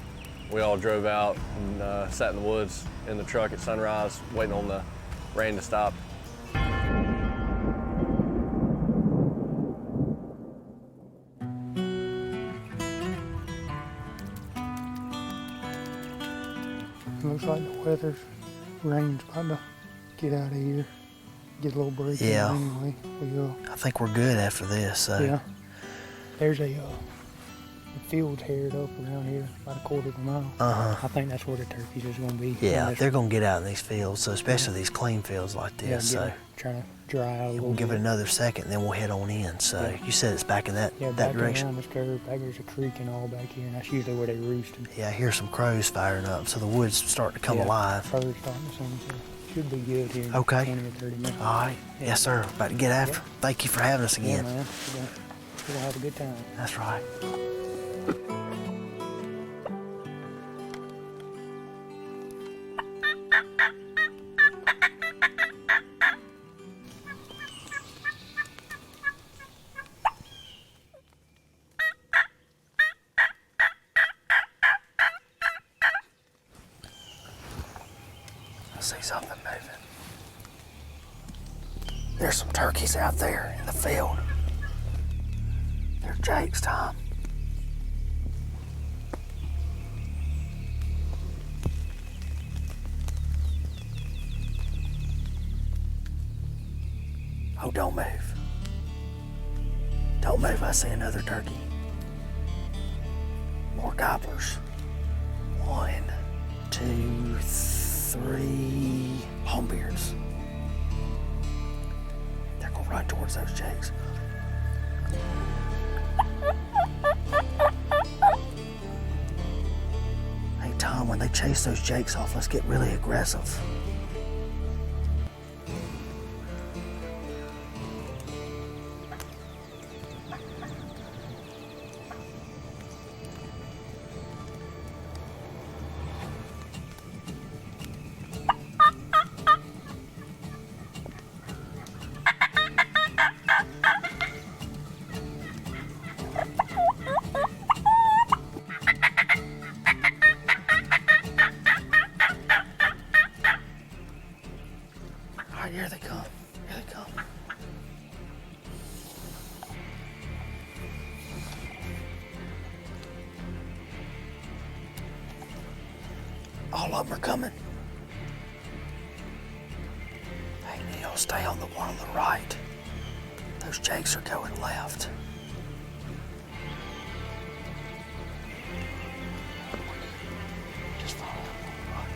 We all drove out and sat in the woods in the truck at sunrise, waiting on the rain to stop. Looks like the weather's, rain's about to get out of here. Get a little break. Yeah. Anyway, I think we're good after this. So. Yeah. There's a the field's haired up around here, about a quarter of a mile. I think that's where the turkeys is going to be. Yeah, they're going to get out in these fields, so especially these clean fields like this. Yeah, so trying to dry out a little we'll give bit. it another second, and then we'll head on in. So Yeah. You said it's back in that back direction. around this curve. Back there's a creek and all back here, and that's usually where they roosted. Yeah, I hear some crows firing up, so the wood's starting to come alive. Birds starting to sing, so should be good here in Okay. 20 or 30 minutes. All right. Yes, sir. About to get after. Thank you for having us Yeah, again. man. We're gonna have a good time. That's right. I see something moving. There's some turkeys out there in the field. They're Jake's time. Oh, don't move. Don't move, I see another turkey. More gobblers. 1, 2, 3 Longbeards. They're gonna run towards those Jakes. Hey Tom, when they chase those Jakes off, let's get really aggressive. All of them are coming. Hey, Neil, stay on the one on the right. Those jakes are going left. Just follow them on the right.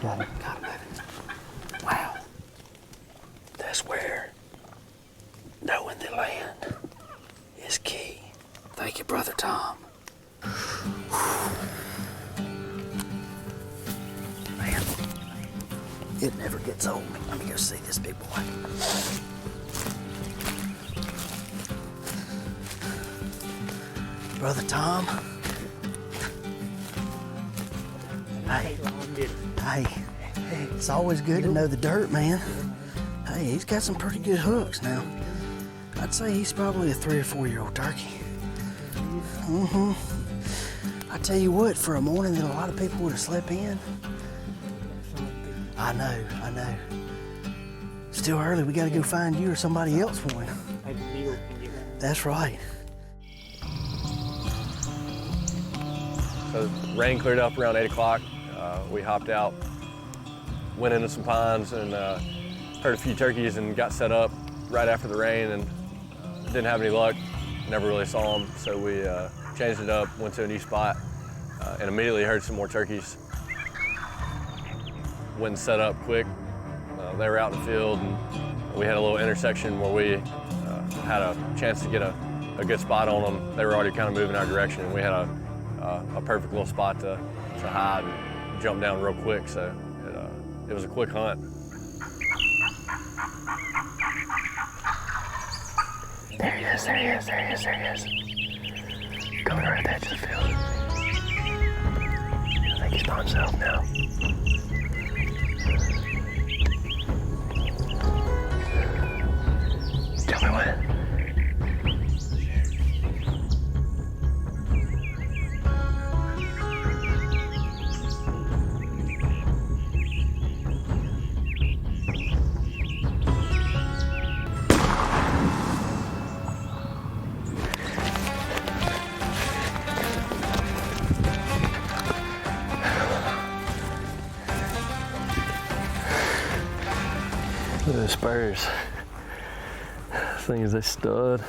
Got him. Wow. That's where knowing the land is key. Thank you, Brother Tom. Man, it never gets old. Let me go see this big boy. Brother Tom. Hey. Hey, it's always good to know the dirt, man. Hey, he's got some pretty good hooks now. I'd say he's probably a 3 or 4 year old turkey. I tell you what, for a morning that a lot of people would have slept in. I know. Still early, we gotta go find you or somebody else one. That's right. So rain cleared up around 8 o'clock. We hopped out, went into some ponds, and heard a few turkeys and got set up right after the rain, and didn't have any luck. Never really saw them, so we changed it up, went to a new spot, and immediately heard some more turkeys. Went and set up quick. They were out in the field, and we had a little intersection where we had a chance to get a good spot on them. They were already kind of moving our direction, and we had a perfect little spot to hide and jump down real quick, so it was a quick hunt. There he is. Coming right at the edge of the field. I think he's by himself now. Tell me when. Look at the Spurs. This thing is a stud.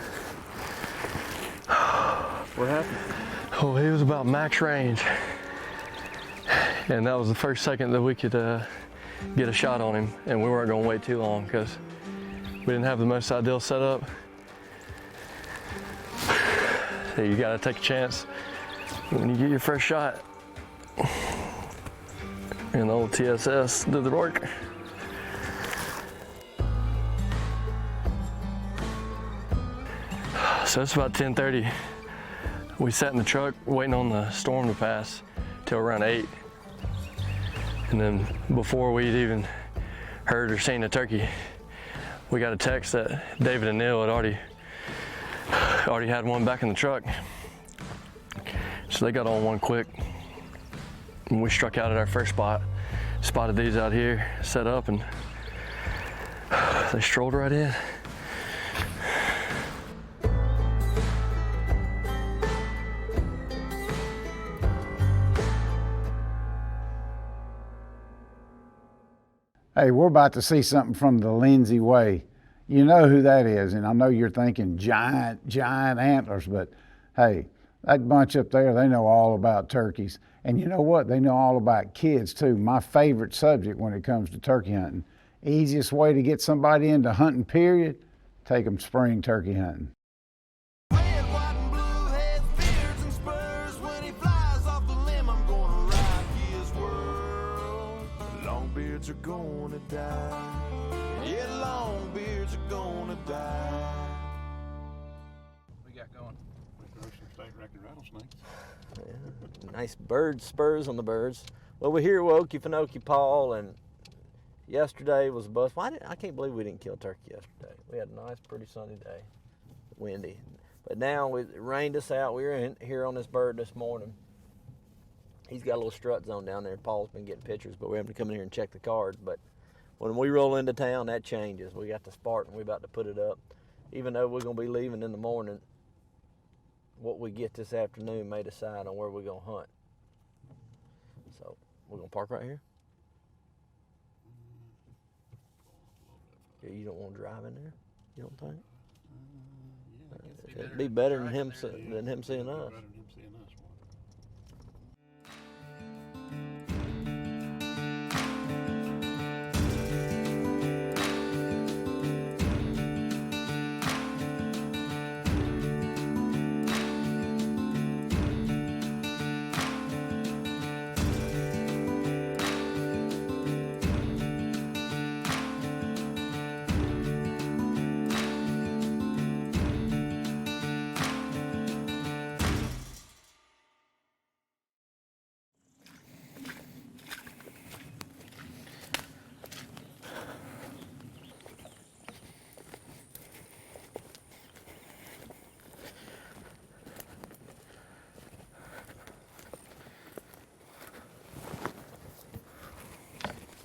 What happened? Oh, he was about max range. And that was the first second that we could get a shot on him. And we weren't gonna wait too long because we didn't have the most ideal setup. So you gotta take a chance when you get your first shot. And the old TSS did the work. So it's about 10:30. We sat in the truck waiting on the storm to pass till around 8. And then before we'd even heard or seen a turkey, we got a text that David and Neil had already had one back in the truck. So they got on one quick. And we struck out at our first spot, spotted these out here, set up, and they strolled right in. Hey, we're about to see something from the Lindsey Way. You know who that is, and I know you're thinking giant antlers, but hey, that bunch up there, they know all about turkeys. And you know what? They know all about kids too. My favorite subject when it comes to turkey hunting. Easiest way to get somebody into hunting, period, take them spring turkey hunting. Red, white, and blue heads, beards, and spurs. When he flies off the limb, I'm gonna rock his world. Longbeards are gonna die. Yeah, longbeards are gonna die. We got going. We throw some state record rattlesnakes. Yeah, nice bird spurs on the birds. Well, we're here with Okefenokee Paul, and yesterday was a bust. I can't believe we didn't kill turkey yesterday. We had a nice, pretty sunny day, windy. But now it rained us out. We were in here on this bird this morning. He's got a little strut zone down there. Paul's been getting pictures, but we're having to come in here and check the card. But when we roll into town, that changes. We got the Spartan. We're about to put it up. Even though we're going to be leaving in the morning, what we get this afternoon may decide on where we're going to hunt. So we're going to park right here. Yeah, you don't want to drive in there? You don't think? It'd be better than him seeing us.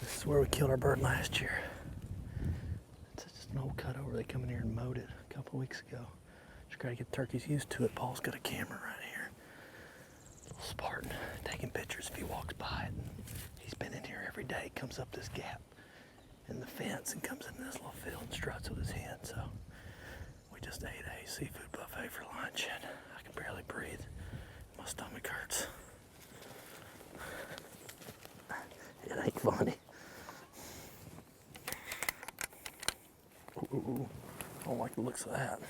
This is where we killed our bird last year. It's just an old cutover. They come in here and mowed it a couple weeks ago. Just gotta get turkeys used to it. Paul's got a camera right here. Little Spartan, taking pictures if he walks by it. He's been in here every day. Comes up this gap in the fence and comes into this little field and struts with his hen. So we just ate a seafood buffet for lunch and I can barely breathe. My stomach hurts. It ain't funny. Ooh, I don't like the looks of that.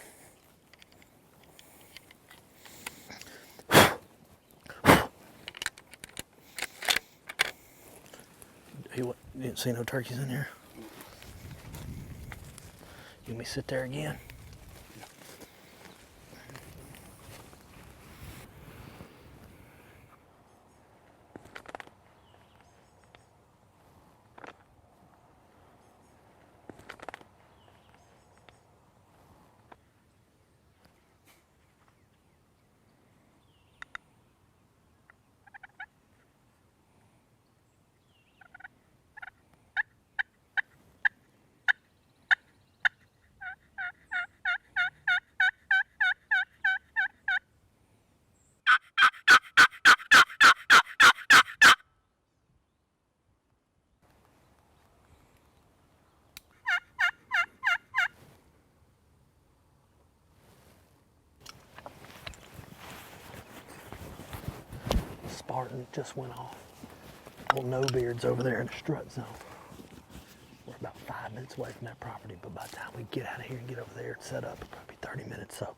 Hey, what? You didn't see no turkeys in here? You want me to sit there again? Spartan just went off. Old no-beards over there in the strut zone. We're about 5 minutes away from that property, but by the time we get out of here and get over there and set up, it'll probably be 30 minutes, so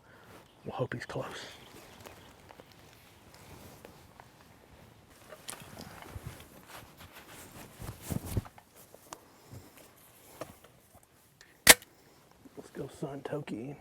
we'll hope he's close. Let's go sun Toki.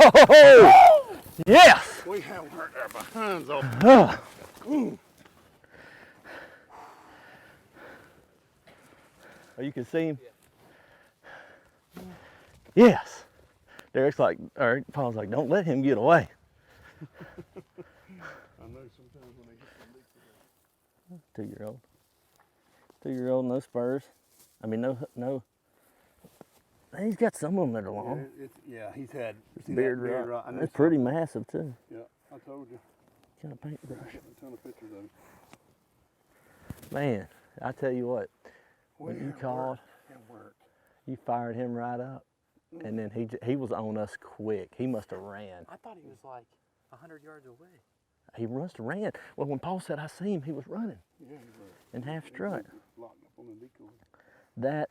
Oh! Yes! We haven't hurt our behinds off. Oh, you can see him? Yes. Derek's like, or Paul's like, don't let him get away. I know sometimes when they get some big 2-year-old. 2-year-old, no spurs. I mean, no. He's got some of them that are long. Yeah, he's had Beard rot. It's pretty massive too. Yeah, I told you. Kind of paintbrush. A ton of pictures of him. Man, I tell you what, when you called, you fired him right up, and then he was on us quick. He must have ran. I thought he was like 100 yards away. He must have ran. Well, when Paul said I see him, he was running. Yeah, he was. In half strut. Locked up on the decoy. That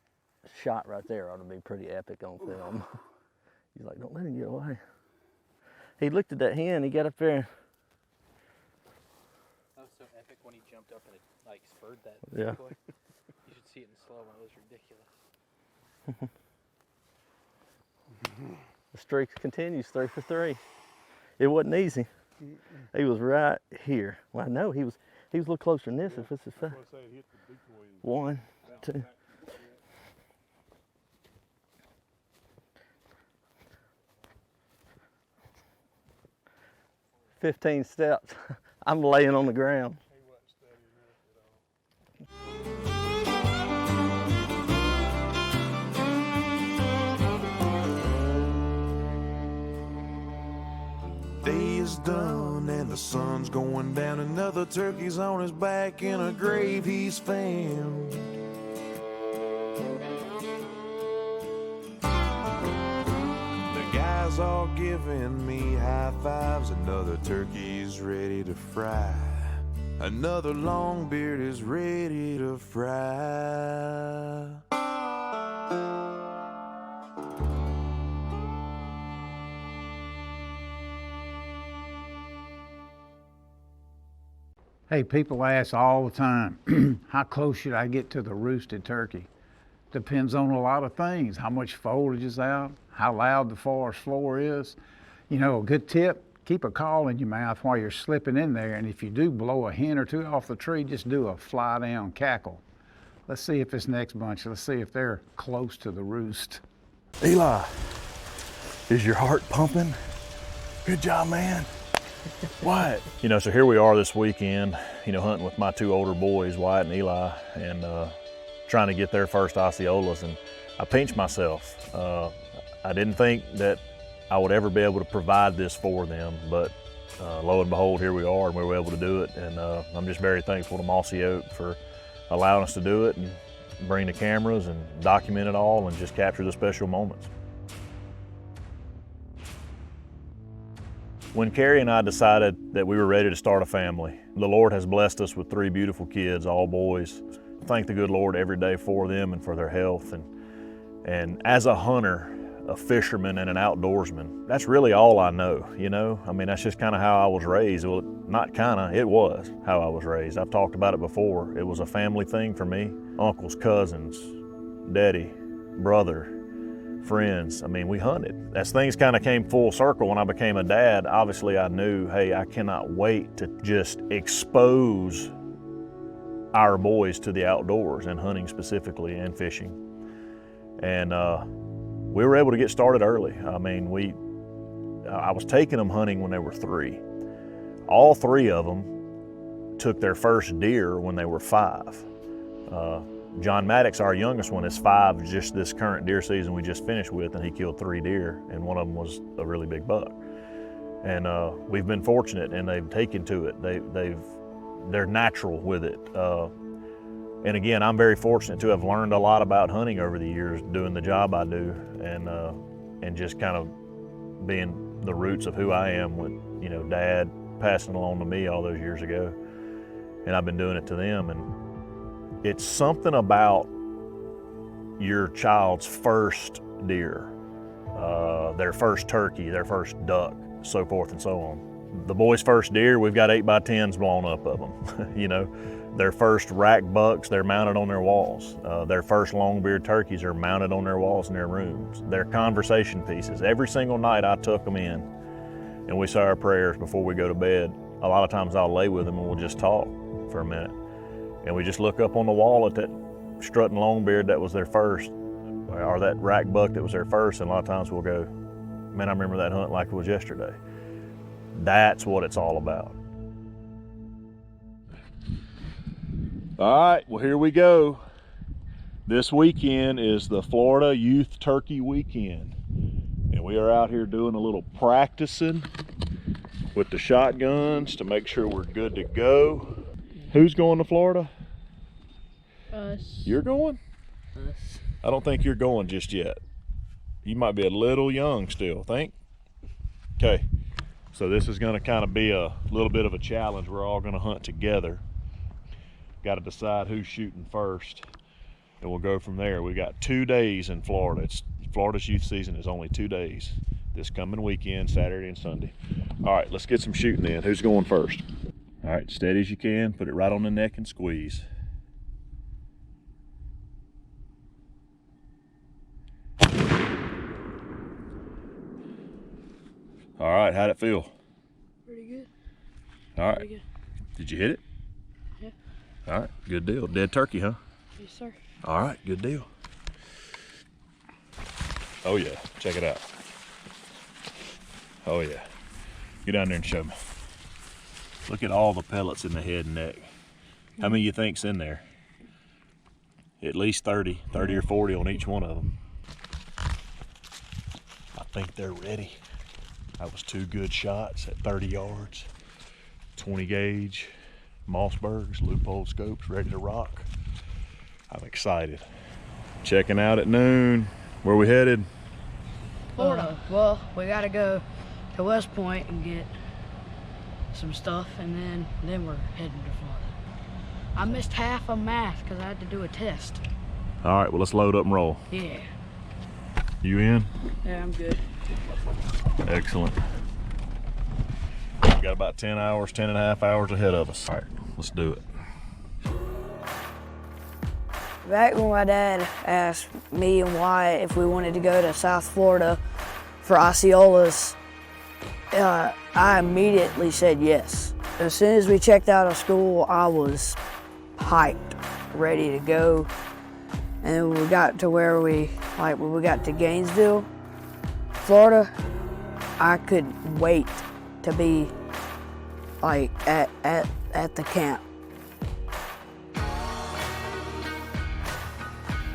shot right there ought to be pretty epic on film. He's like, don't let him get away. He looked at that hen, he got up there. That was so epic when he jumped up and it like spurred that Yeah. decoy. You should see it in slow-mo, it was ridiculous. The streak continues, 3 for 3. It wasn't easy. He was right here. Well, no, he was a little closer than this. If this is 1, 2. "15 steps." I'm laying on the ground. Day is done and the sun's going down. Another turkey's on his back in a grave he's found. The guys all giving me high fives. Another turkey's ready to fry. Another longbeard is ready to fry. Hey, people ask all the time, how close should I get to the roosted turkey? Depends on a lot of things. How much foliage is out, how loud the forest floor is. You know, a good tip, keep a call in your mouth while you're slipping in there, and if you do blow a hen or two off the tree, just do a fly down cackle. Let's see if this next bunch, let's see if they're close to the roost. Eli, is your heart pumping? Good job, man. Wyatt. You know, so here we are this weekend, you know, hunting with my 2 older boys, Wyatt and Eli, and trying to get their first Osceolas, and I pinched myself. I didn't think that I would ever be able to provide this for them, but lo and behold, here we are, and we were able to do it, and I'm just very thankful to Mossy Oak for allowing us to do it and bring the cameras and document it all and just capture the special moments. When Carrie and I decided that we were ready to start a family, the Lord has blessed us with 3 beautiful kids, all boys. Thank the good Lord every day for them and for their health. And as a hunter, a fisherman, and an outdoorsman, that's really all I know, you know? I mean, that's just kind of how I was raised. Well, not kind of, it was how I was raised. I've talked about it before. It was a family thing for me. Uncles, cousins, daddy, brother, friends. I mean, we hunted. As things kind of came full circle when I became a dad, obviously I knew, hey, I cannot wait to just expose our boys to the outdoors and hunting specifically and fishing. And we were able to get started early. I mean, I was taking them hunting when they were 3. All 3 of them took their first deer when they were 5. John Maddox, our youngest one, is 5 just this current deer season we just finished with, and he killed 3 deer, and one of them was a really big buck. And we've been fortunate, and they've taken to it. They're natural with it. And again, I'm very fortunate to have learned a lot about hunting over the years, doing the job I do, and just kind of being the roots of who I am with, you know, Dad passing along to me all those years ago, and I've been doing it to them. And it's something about your child's first deer, their first turkey, their first duck, so forth and so on. The boys' first deer, we've got 8x10s blown up of them, you know. Their first rack bucks, they're mounted on their walls. Their first long-beard turkeys are mounted on their walls in their rooms. They're conversation pieces. Every single night I took them in and we say our prayers before we go to bed. A lot of times I'll lay with them and we'll just talk for a minute. And we just look up on the wall at that strutting longbeard that was their first, or that rack buck that was their first, and a lot of times we'll go, man, I remember that hunt like it was yesterday. That's what it's all about. All right, well, here we go. This weekend is the Florida Youth Turkey Weekend. And we are out here doing a little practicing with the shotguns to make sure we're good to go. Who's going to Florida? Us. You're going? Us. I don't think you're going just yet. You might be a little young still, think? Okay, so this is gonna kind of be a little bit of a challenge. We're all gonna hunt together. Got to decide who's shooting first, and we'll go from there. We got 2 days in Florida. Florida's youth season is only 2 days. This coming weekend, Saturday and Sunday. All right, let's get some shooting in. Who's going first? All right, steady as you can. Put it right on the neck and squeeze. All right, how'd it feel? Pretty good. All right. Pretty good. Did you hit it? Yeah. All right, good deal. Dead turkey, huh? Yes, sir. All right, good deal. Oh yeah, check it out. Oh yeah. Get down there and show me. Look at all the pellets in the head and neck. How many you think's in there? At least 30 or 40 on each one of them. I think they're ready. That was 2 good shots at 30 yards. 20 gauge, Mossbergs, loophole scopes, ready to rock. I'm excited. Checking out at noon. Where we headed? Florida. Well, we gotta go to West Point and get some stuff, and then we're heading to Florida. I missed half of math because I had to do a test. All right, well, let's load up and roll. Yeah. You in? Yeah, I'm good. Excellent. We got about 10 and a half hours ahead of us. All right, let's do it. Back when my dad asked me and Wyatt if we wanted to go to South Florida for Osceolas, I immediately said yes. As soon as we checked out of school, I was hyped, ready to go. And when we got to when we got to Gainesville, Florida, I couldn't wait to be at the camp.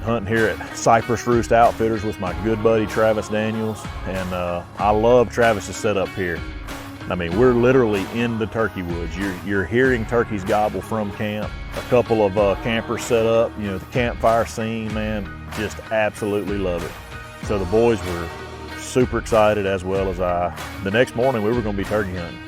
Hunting here at Cypress Roost Outfitters with my good buddy Travis Daniels, and I love Travis's setup here. I mean, we're literally in the turkey woods. You're hearing turkeys gobble from camp. A couple of campers set up, you know, the campfire scene, man, just absolutely love it. So the boys were super excited, as well as I. The next morning we were going to be turkey hunting.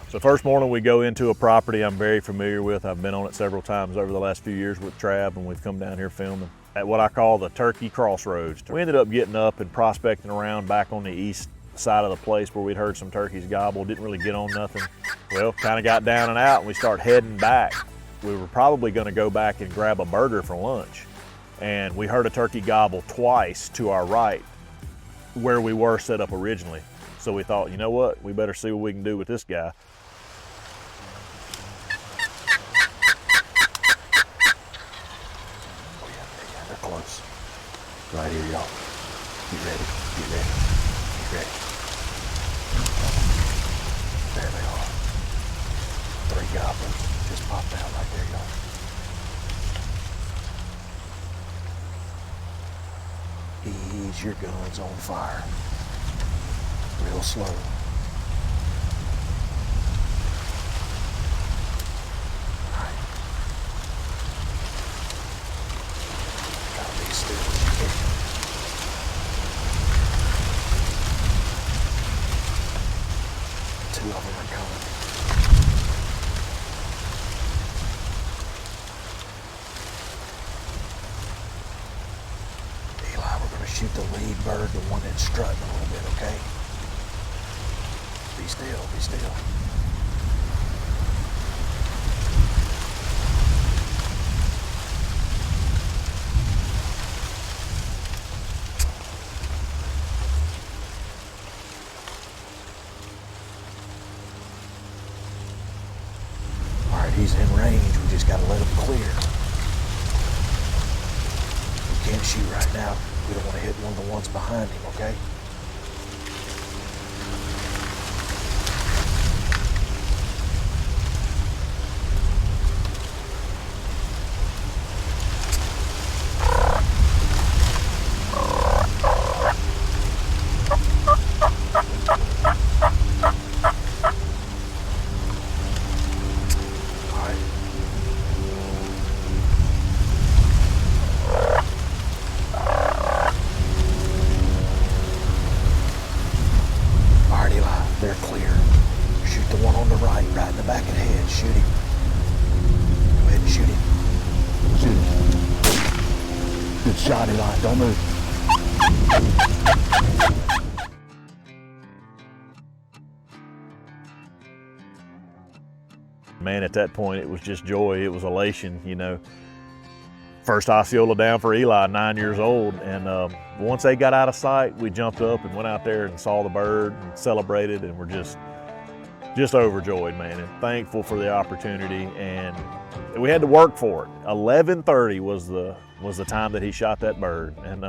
So first morning we go into a property I'm very familiar with. I've been on it several times over the last few years with Trav, and we've come down here filming at what I call the Turkey Crossroads. We ended up getting up and prospecting around back on the east side of the place where we'd heard some turkeys gobble, didn't really get on nothing. Well, kind of got down and out, and we started heading back. We were probably gonna go back and grab a burger for lunch, and we heard a turkey gobble twice to our right where we were set up originally. So we thought, you know what, we better see what we can do with this guy. Close. Right here, y'all. Get ready, get ready, get ready. There they are. 3 goblins just popped out right there, y'all. Ease your guns on fire. Real slow. Two of them are coming. lead bird, the one that's strutting a little bit, okay? Be still, be still. All right, he's in range. We just got to let him clear. We can't shoot right now. We don't want to hit one of the ones behind him, okay? They're clear. Shoot the one on the right in the back of the head. Shoot him. Go ahead and shoot him. Shoot him. Good shot, Eli. Don't move. Man, at that point, it was just joy. It was elation, you know. First Osceola down for Eli, 9 years old, and once they got out of sight, we jumped up and went out there and saw the bird and celebrated, and we're just overjoyed, man, and thankful for the opportunity. And we had to work for it. 11:30 was the time that he shot that bird, and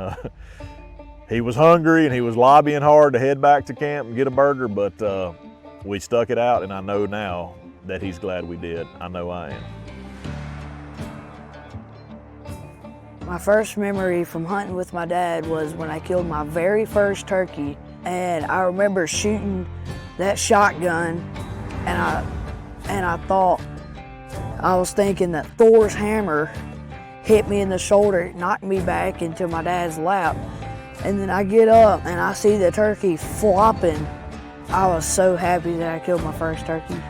he was hungry and he was lobbying hard to head back to camp and get a burger, but we stuck it out, and I know now that he's glad we did. I know I am. My first memory from hunting with my dad was when I killed my very first turkey, and I remember shooting that shotgun, and I thought, I was thinking that Thor's hammer hit me in the shoulder, it knocked me back into my dad's lap, and then I get up and I see the turkey flopping. I was so happy that I killed my first turkey.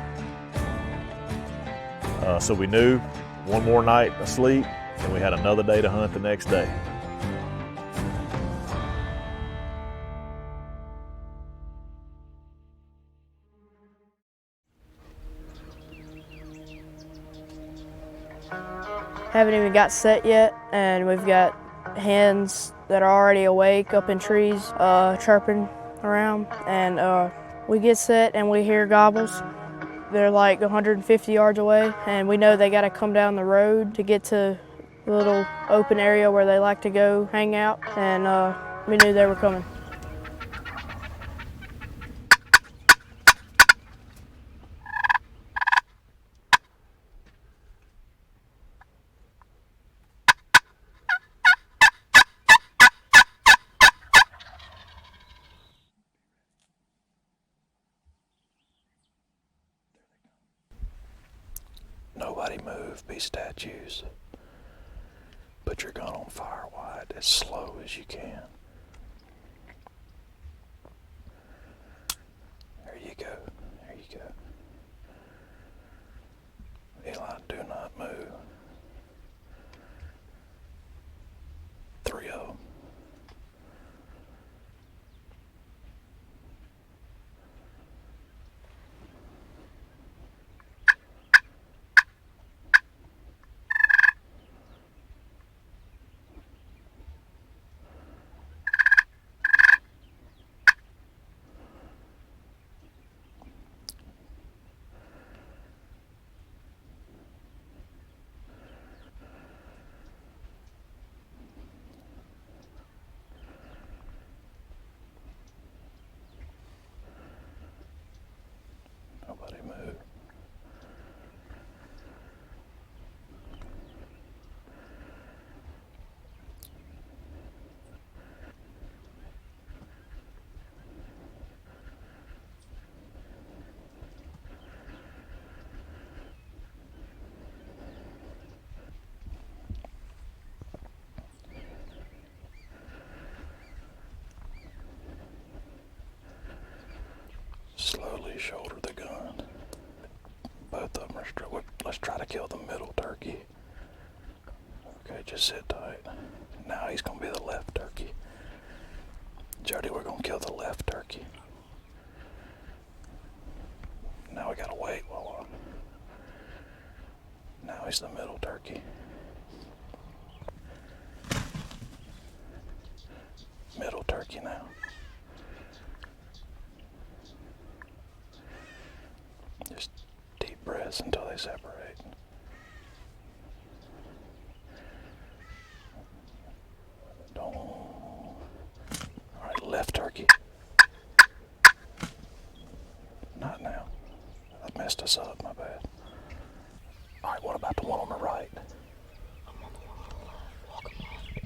So we knew one more night asleep, and we had another day to hunt the next day. Haven't even got set yet, and we've got hens that are already awake up in trees, chirping around, and we get set and we hear gobbles. They're like 150 yards away, and we know they gotta come down the road to get to the little open area where they like to go hang out, and we knew they were coming. Nobody move, be statues. Put your gun on fire wide, as slow as you can. There you go, there you go. Eli, do not move. 3 of them. Nobody move. Slowly shoulder the gun. Both of them are straight. Let's try to kill the middle turkey. Okay, just sit tight. Now he's gonna be the left turkey. Jody, we're gonna kill the left turkey. Now we gotta wait while now he's the middle turkey. Middle turkey now. Just deep breaths until they separate. All right, left turkey. Not now. That messed us up, my bad. All right, what about the one on the right?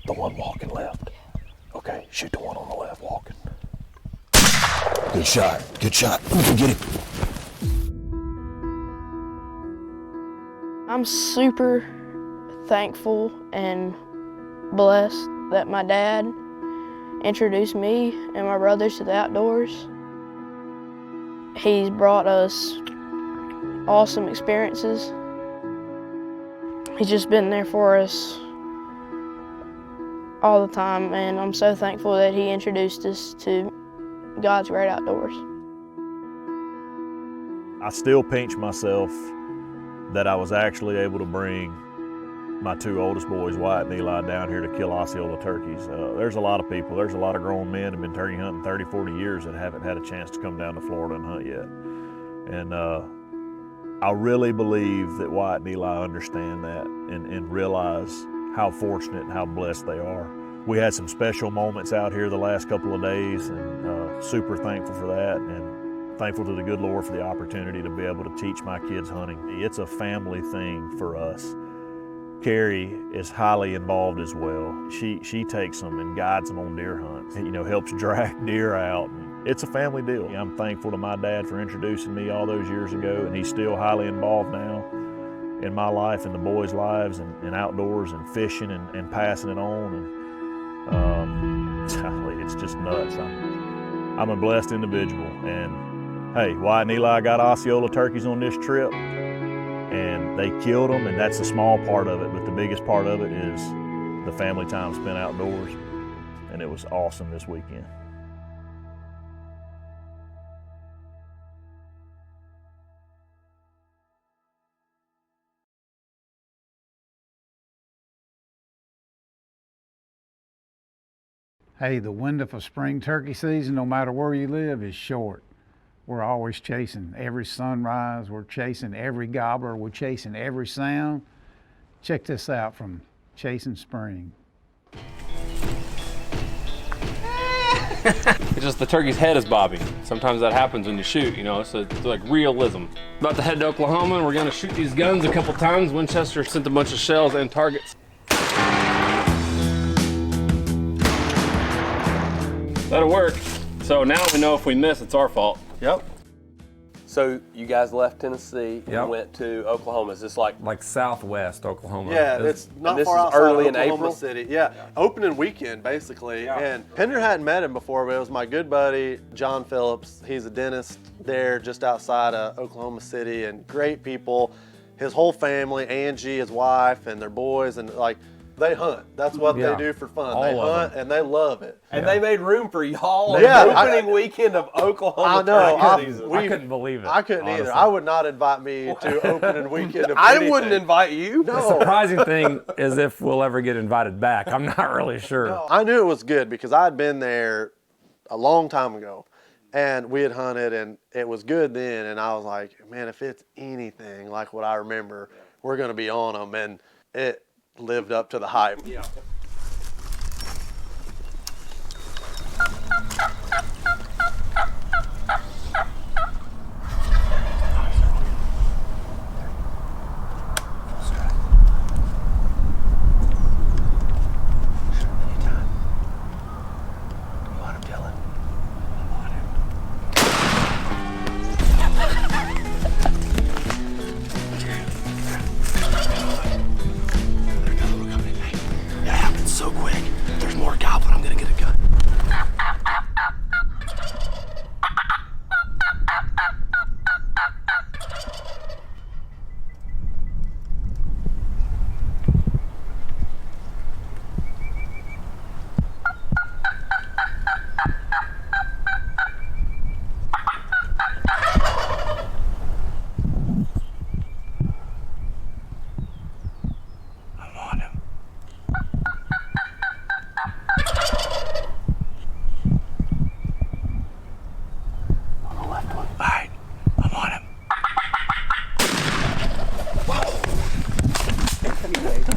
The one walking left. Okay, shoot the one on the left walking. Good shot, good shot. Get it. I'm super thankful and blessed that my dad introduced me and my brothers to the outdoors. He's brought us awesome experiences. He's just been there for us all the time, and I'm so thankful that he introduced us to God's great outdoors. I still pinch myself that I was actually able to bring my two oldest boys, Wyatt and Eli, down here to kill Osceola turkeys. There's a lot of people, there's a lot of grown men that have been turkey hunting 30, 40 years that haven't had a chance to come down to Florida and hunt yet. And I really believe that Wyatt and Eli understand that and realize how fortunate and how blessed they are. We had some special moments out here the last couple of days, and super thankful for that, and thankful to the good Lord for the opportunity to be able to teach my kids hunting. It's a family thing for us. Carrie is highly involved as well. She takes them and guides them on deer hunts, helps drag deer out. It's a family deal. I'm thankful to my dad for introducing me all those years ago, and he's still highly involved now in my life and the boys' lives and outdoors and fishing and passing it on. And it's just nuts. I'm a blessed individual. And hey, Wyatt and Eli got Osceola turkeys on this trip, and they killed them, and that's a small part of it, but the biggest part of it is the family time spent outdoors, and it was awesome this weekend. Hey, the window for spring turkey season, no matter where you live, is short. We're always chasing every sunrise. We're chasing every gobbler. We're chasing every sound. Check this out from Chasing Spring. It's just the turkey's head is bobbing. Sometimes that happens when you shoot, so it's like realism. About to head to Oklahoma, and we're gonna shoot these guns a couple times. Winchester sent a bunch of shells and targets. That'll work. So now we know if we miss, it's our fault. Yep. So you guys left Tennessee and went to Oklahoma. Is this like southwest Oklahoma? Yeah, it's not far outside early of Oklahoma City. Yeah, opening weekend basically. Yeah. And Pender hadn't met him before, but it was my good buddy John Phillips. He's a dentist there just outside of Oklahoma City, and great people. His whole family, Angie, his wife, and their boys, and they hunt. That's what they do for fun. They hunt and they love it. And they made room for y'all on the opening weekend of Oklahoma. I know. I couldn't believe it. I couldn't either. I would not invite me to opening weekend of I wouldn't invite you. No. The surprising thing is if we'll ever get invited back. I'm not really sure. No, I knew it was good because I'd been there a long time ago, and we had hunted, and it was good then. And I was like, man, if it's anything like what I remember, we're going to be on them. And it lived up to the hype. Yeah.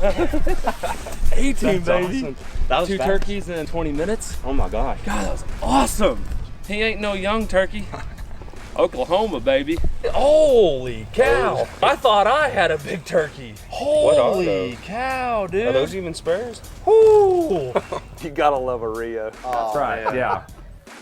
18, That's baby. awesome. That was 2 fast. turkeys in 20 minutes. Oh my gosh. God, that was awesome. He ain't no young turkey. Oklahoma, baby. Holy cow. I thought I had a big turkey. What are Holy those? cow, dude. Are those even Spurs? Woo. You gotta love a Rio. That's right, man. yeah.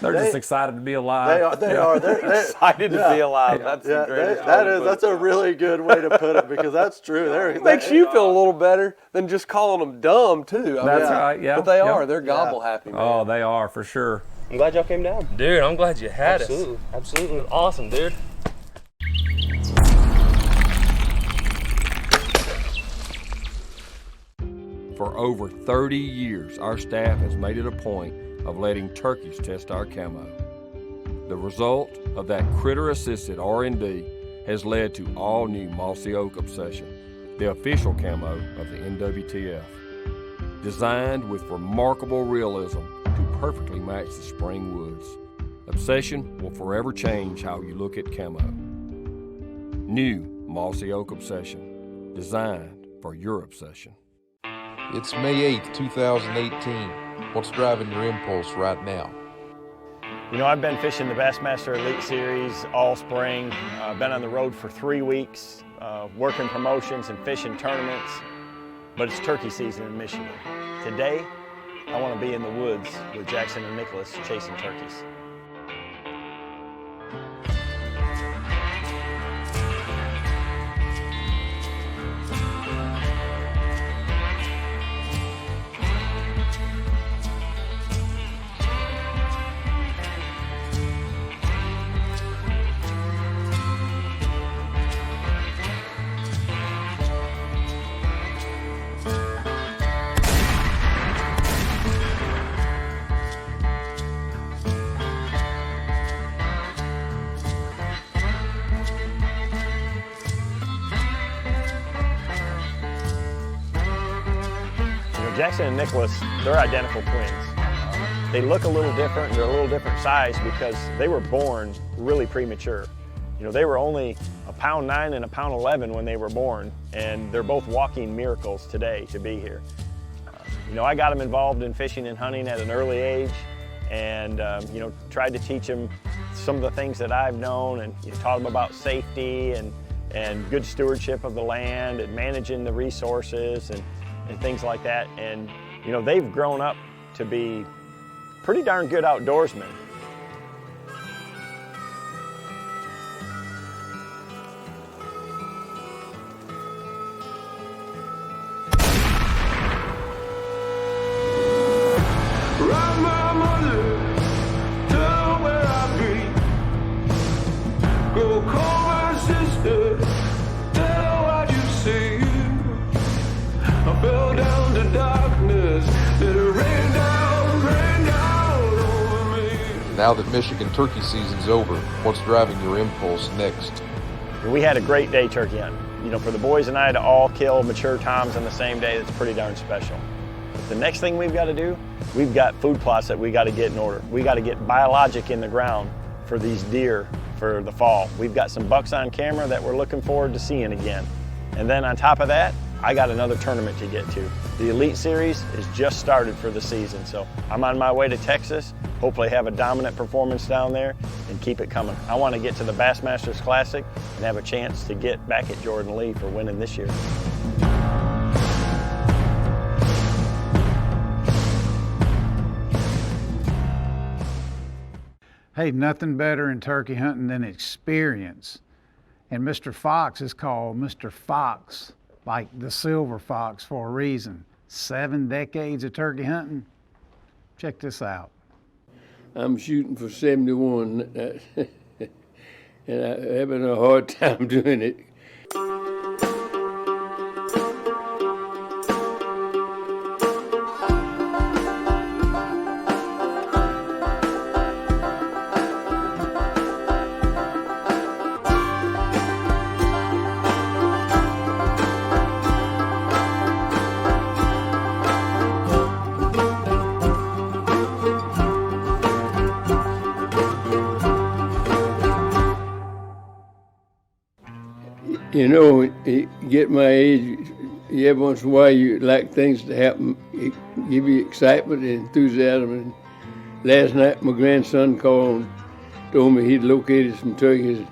They're just excited to be alive. They are. They are. They're excited to be alive. That's the greatest way to put That's a really good way to put it because that's true. It makes you feel a little better than just calling them dumb too. That's right, yeah. But they Yep. are. They're gobble happy, man. Oh, they are for sure. I'm glad y'all came down. Dude, I'm glad you had Absolutely. us. Absolutely. Awesome, dude. For over 30 years, our staff has made it a point of letting turkeys test our camo. The result of that critter-assisted R&D has led to all-new Mossy Oak Obsession, the official camo of the NWTF. Designed with remarkable realism to perfectly match the spring woods, Obsession will forever change how you look at camo. New Mossy Oak Obsession, designed for your obsession. It's May 8th, 2018. What's driving your impulse right now? You know, I've been fishing the Bassmaster Elite Series all spring. I've been on the road for 3 weeks, working promotions and fishing tournaments, but it's turkey season in Michigan. Today, I want to be in the woods with Jackson and Nicholas chasing turkeys. Jackson and Nicholas, they're identical twins. They look a little different, they're a little different size because they were born really premature. You know, they were only 1.9 pounds and 1.11 pounds when they were born, and they're both walking miracles today to be here. You know, I got them involved in fishing and hunting at an early age, and you know, tried to teach them some of the things that I've known, and taught them about safety and good stewardship of the land and managing the resources and things like that. And you know, they've grown up to be pretty darn good outdoorsmen. Rock my mother, tell where I be. Go call my sister, tell what you see. I fell down to darkness, that it rain down over me. Now that Michigan turkey season's over, what's driving your impulse next? We had a great day turkey hunting. You know, for the boys and I to all kill mature toms on the same day, that's pretty darn special. But the next thing we've got to do, we've got food plots that we got to get in order. We got to get biologic in the ground for these deer for the fall. We've got some bucks on camera that we're looking forward to seeing again. And then on top of that, I got another tournament to get to. The Elite Series is just started for the season, so I'm on my way to Texas, hopefully have a dominant performance down there and keep it coming. I want to get to the Bassmasters Classic and have a chance to get back at Jordan Lee for winning this year. Hey, nothing better in turkey hunting than experience. And Mr. Fox is called Mr. Fox, like the silver fox, for a reason. 7 decades of turkey hunting. Check this out. I'm shooting for 71, and I'm having a hard time doing it. You know, get my age, every once in a while you like things to happen, it give you excitement and enthusiasm. And last night my grandson called and told me he'd located some turkeys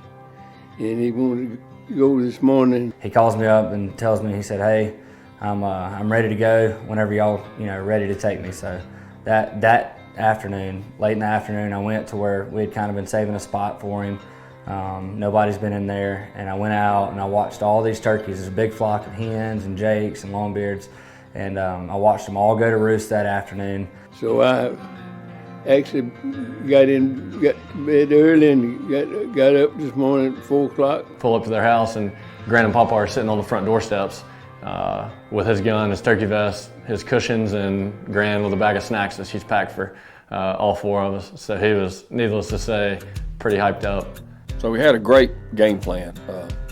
and he wanted to go this morning. He calls me up and tells me, he said, hey, I'm ready to go whenever y'all, ready to take me. So that afternoon, late in the afternoon, I went to where we had kind of been saving a spot for him. Nobody's been in there, and I went out and I watched all these turkeys. There's a big flock of hens and jakes and longbeards, and I watched them all go to roost that afternoon. So I actually got to bed early and got up this morning at 4 o'clock. Pull up to their house, and Gran and Papa are sitting on the front doorsteps with his gun, his turkey vest, his cushions, and Gran with a bag of snacks that she's packed for all 4 of us. So he was, needless to say, pretty hyped up. So we had a great game plan.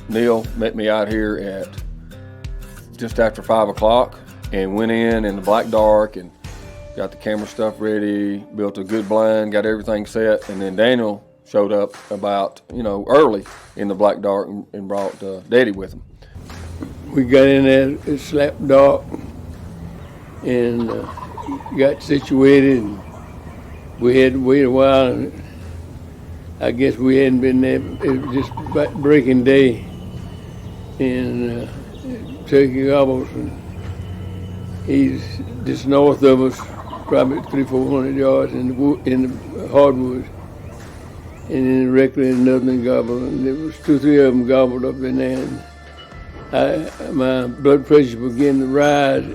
Neil met me out here at just after 5 o'clock and went in the black dark and got the camera stuff ready, built a good blind, got everything set, and then Daniel showed up about, early in the black dark and brought Daddy with him. We got in there, it slapped dark, and got situated, and we had to wait a while, and I guess we hadn't been there, it was just about breaking day, and turkey gobbles, and he's just north of us, probably 300-400 yards in the hardwoods, and then directly another gobble, and there was 2-3 of them gobbled up in there, and my blood pressure began to rise,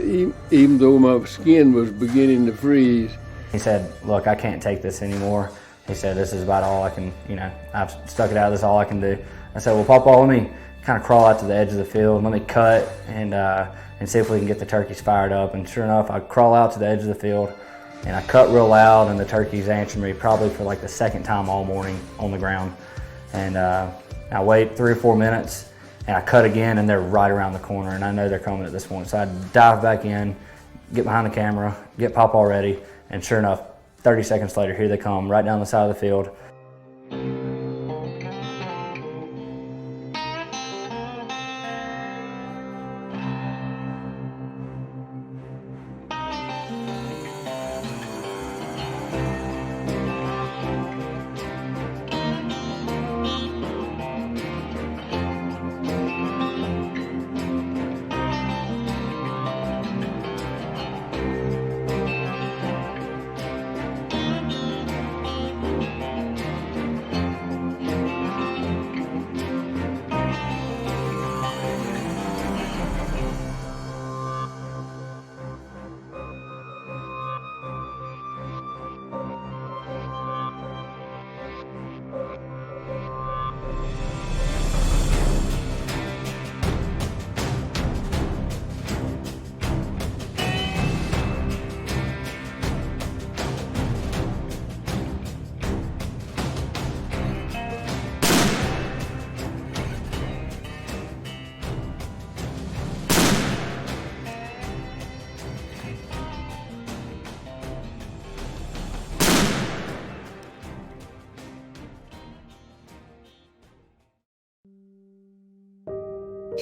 even though my skin was beginning to freeze. He said, look, I can't take this anymore. He said, this is about all I can, I've stuck it out, this is all I can do. I said, well, Papa, let me kind of crawl out to the edge of the field, let me cut and see if we can get the turkeys fired up. And sure enough, I crawl out to the edge of the field and I cut real loud, and the turkeys answered me probably for like the second time all morning on the ground. And I wait 3 or 4 minutes and I cut again, and they're right around the corner, and I know they're coming at this point. So I dive back in, get behind the camera, get Papa ready, and sure enough, 30 seconds later, here they come, right down the side of the field.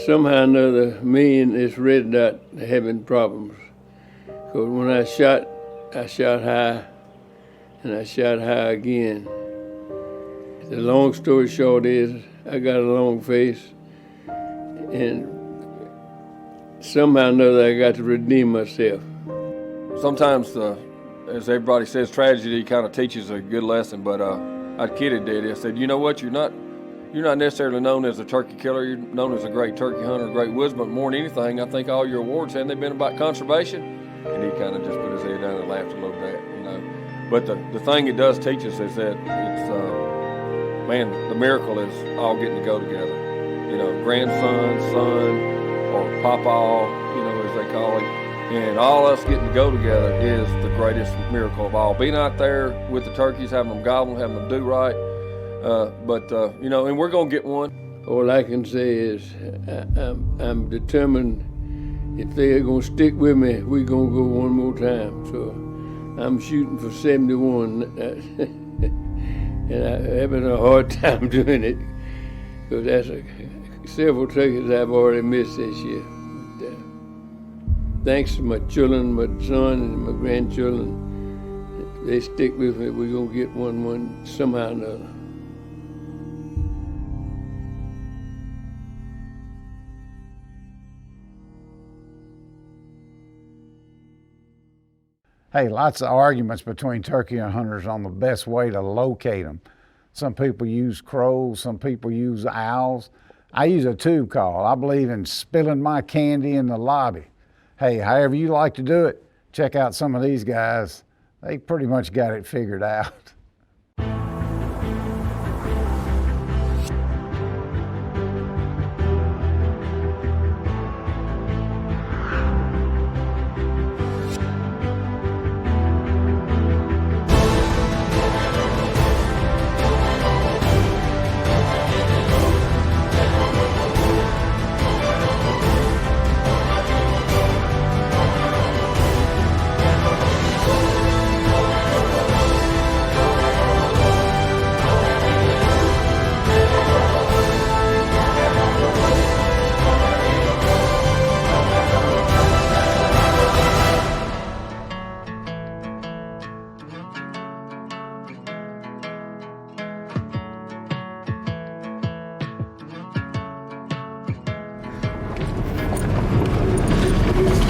Somehow or another, me and this red dot having problems. Because when I shot high, and I shot high again. The long story short is, I got a long face, and somehow or another I got to redeem myself. Sometimes, as everybody says, tragedy kind of teaches a good lesson, but I kidded Daddy. I said, you know what, you're not necessarily known as a turkey killer, you're known as a great turkey hunter, a great woodsman, but more than anything, I think all your awards, haven't they been about conservation? And he kind of just put his head down and laughed a little bit, But the thing it does teach us is that it's, the miracle is all getting to go together. Grandson, son, or papa, as they call it. And all us getting to go together is the greatest miracle of all. Being out there with the turkeys, having them gobble, having them do right. And we're going to get one. All I can say is I'm determined if they're going to stick with me, we're going to go one more time. So I'm shooting for 71, and I'm having a hard time doing it because that's several turkeys I've already missed this year. thanks to my children, my son and my grandchildren, they stick with me. We're gonna get one somehow or another. Hey, lots of arguments between turkey hunters on the best way to locate them. Some people use crows, some people use owls. I use a tube call. I believe in spilling my candy in the lobby. Hey, however you like to do it, check out some of these guys. They pretty much got it figured out.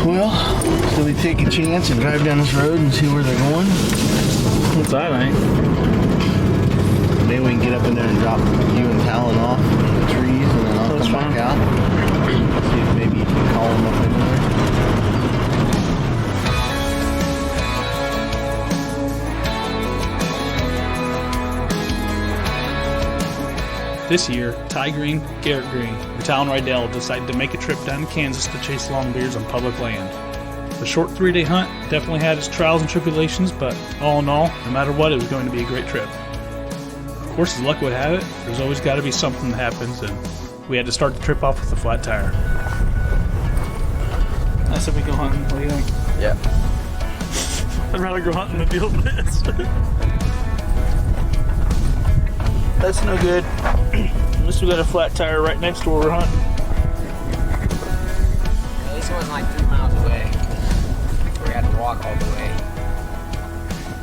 Well, so we take a chance and drive down this road and see where they're going. What's that, mate? Maybe we can get up in there and drop you and Talon off in the trees, and then I'll come back out. See if maybe you can call them up in there. This year, Ty Green, Garrett Green, and Talon Rydell decided to make a trip down to Kansas to chase longbeards on public land. The short 3-day hunt definitely had its trials and tribulations, but all in all, no matter what, it was going to be a great trip. Of course, as luck would have it, there's always got to be something that happens, and we had to start the trip off with a flat tire. I said we go hunting. What do you think? Yeah. I'd rather go hunting than deal with this. That's no good. Unless we got a flat tire right next to where we're hunting. At least it wasn't like 3 miles away. We had to walk all the way.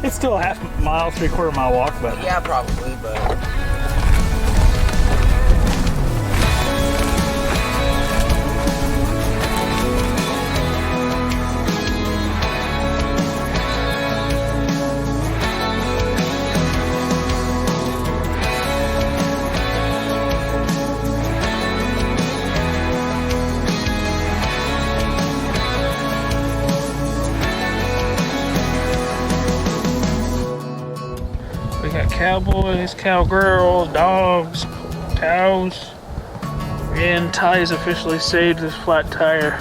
It's still a half mile, 3/4 mile walk, but yeah, probably, but. cowboys, cowgirls, dogs, cows, and Ty's officially saved this flat tire.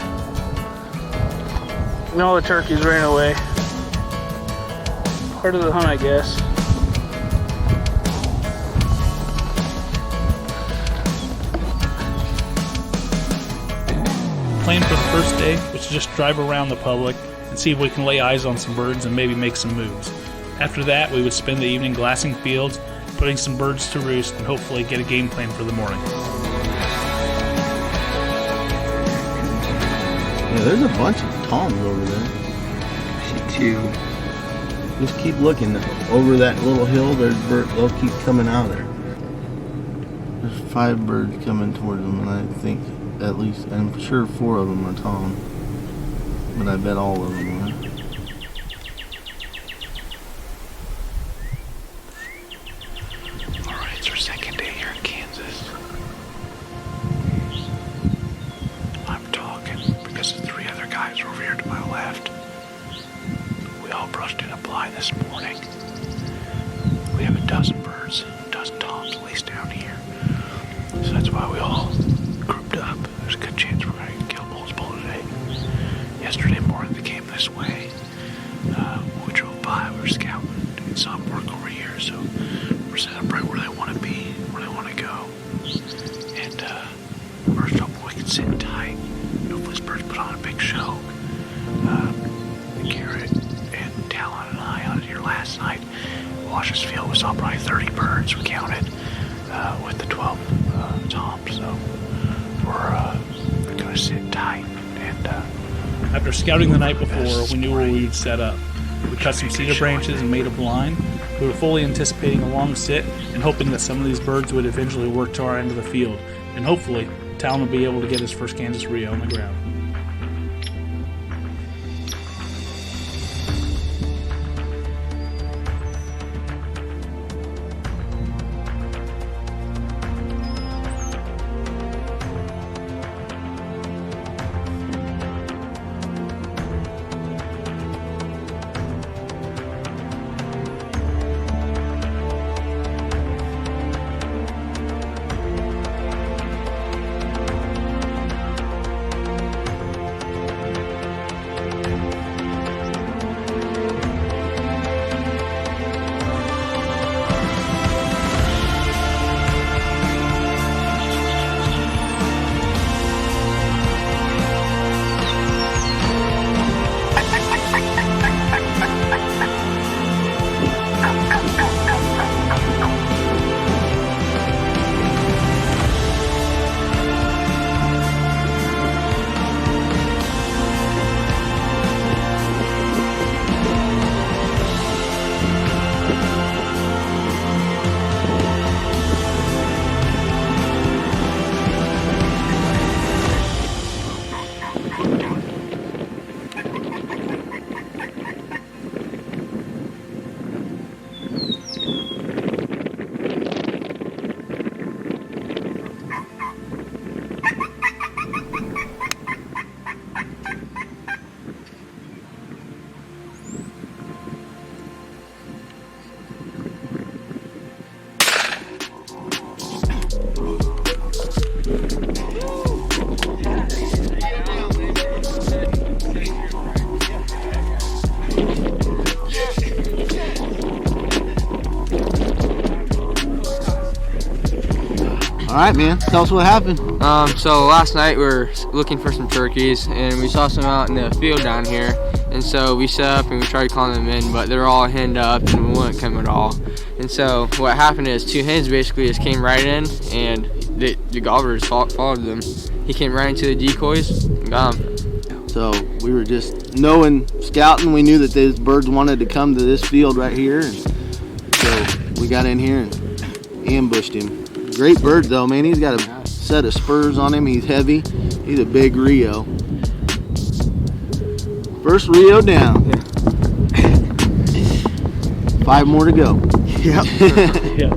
And all the turkeys ran away. Part of the hunt, I guess. Plan for the first day was to just drive around the public and see if we can lay eyes on some birds and maybe make some moves. After that, we would spend the evening glassing fields, putting some birds to roost, and hopefully get a game plan for the morning. Yeah, there's a bunch of toms over there. I see two. Just keep looking over that little hill. There's birds. They'll keep coming out of there. There's 5 birds coming towards them, and I think at least, I'm sure 4 of them are tom, but I bet all of them are. Alright, it's our second day here in Kansas. I'm talking because the 3 other guys are over here to my left. We all brushed in a blind this morning. We have a dozen birds, a dozen toms at least down here. So that's why we all grouped up. There's a good chance we're going to kill multiple today. Yesterday morning they came this way. When we drove by, we were scouting, doing some work over here, so we're set up right where they want to be, where they want to go. And we're just hoping we can sit tight. Hopefully this bird's put on a big show. Garrett and Talon and I out here last night, Wash's Field, we saw probably 30 birds we counted with the 12 toms. So we're going to sit tight and After scouting the night before, we knew where we would set up. We cut some cedar branches and made a blind. We were fully anticipating a long sit and hoping that some of these birds would eventually work to our end of the field, and hopefully Talon would be able to get his first Kansas Rio on the ground. All right, man. Tell us what happened. So last night we were looking for some turkeys, and we saw some out in the field down here. And so we set up and we tried calling them in, but they're all henned up and wouldn't come at all. And so what happened is two hens basically just came right in, and the gobblers followed them. He came right into the decoys and got them. So we were just scouting. We knew that these birds wanted to come to this field right here, and so we got in here and ambushed him. Great bird though, man. He's got a set of spurs on him. He's heavy. He's a big Rio. First Rio down. 5 more to go. Yep. Yeah.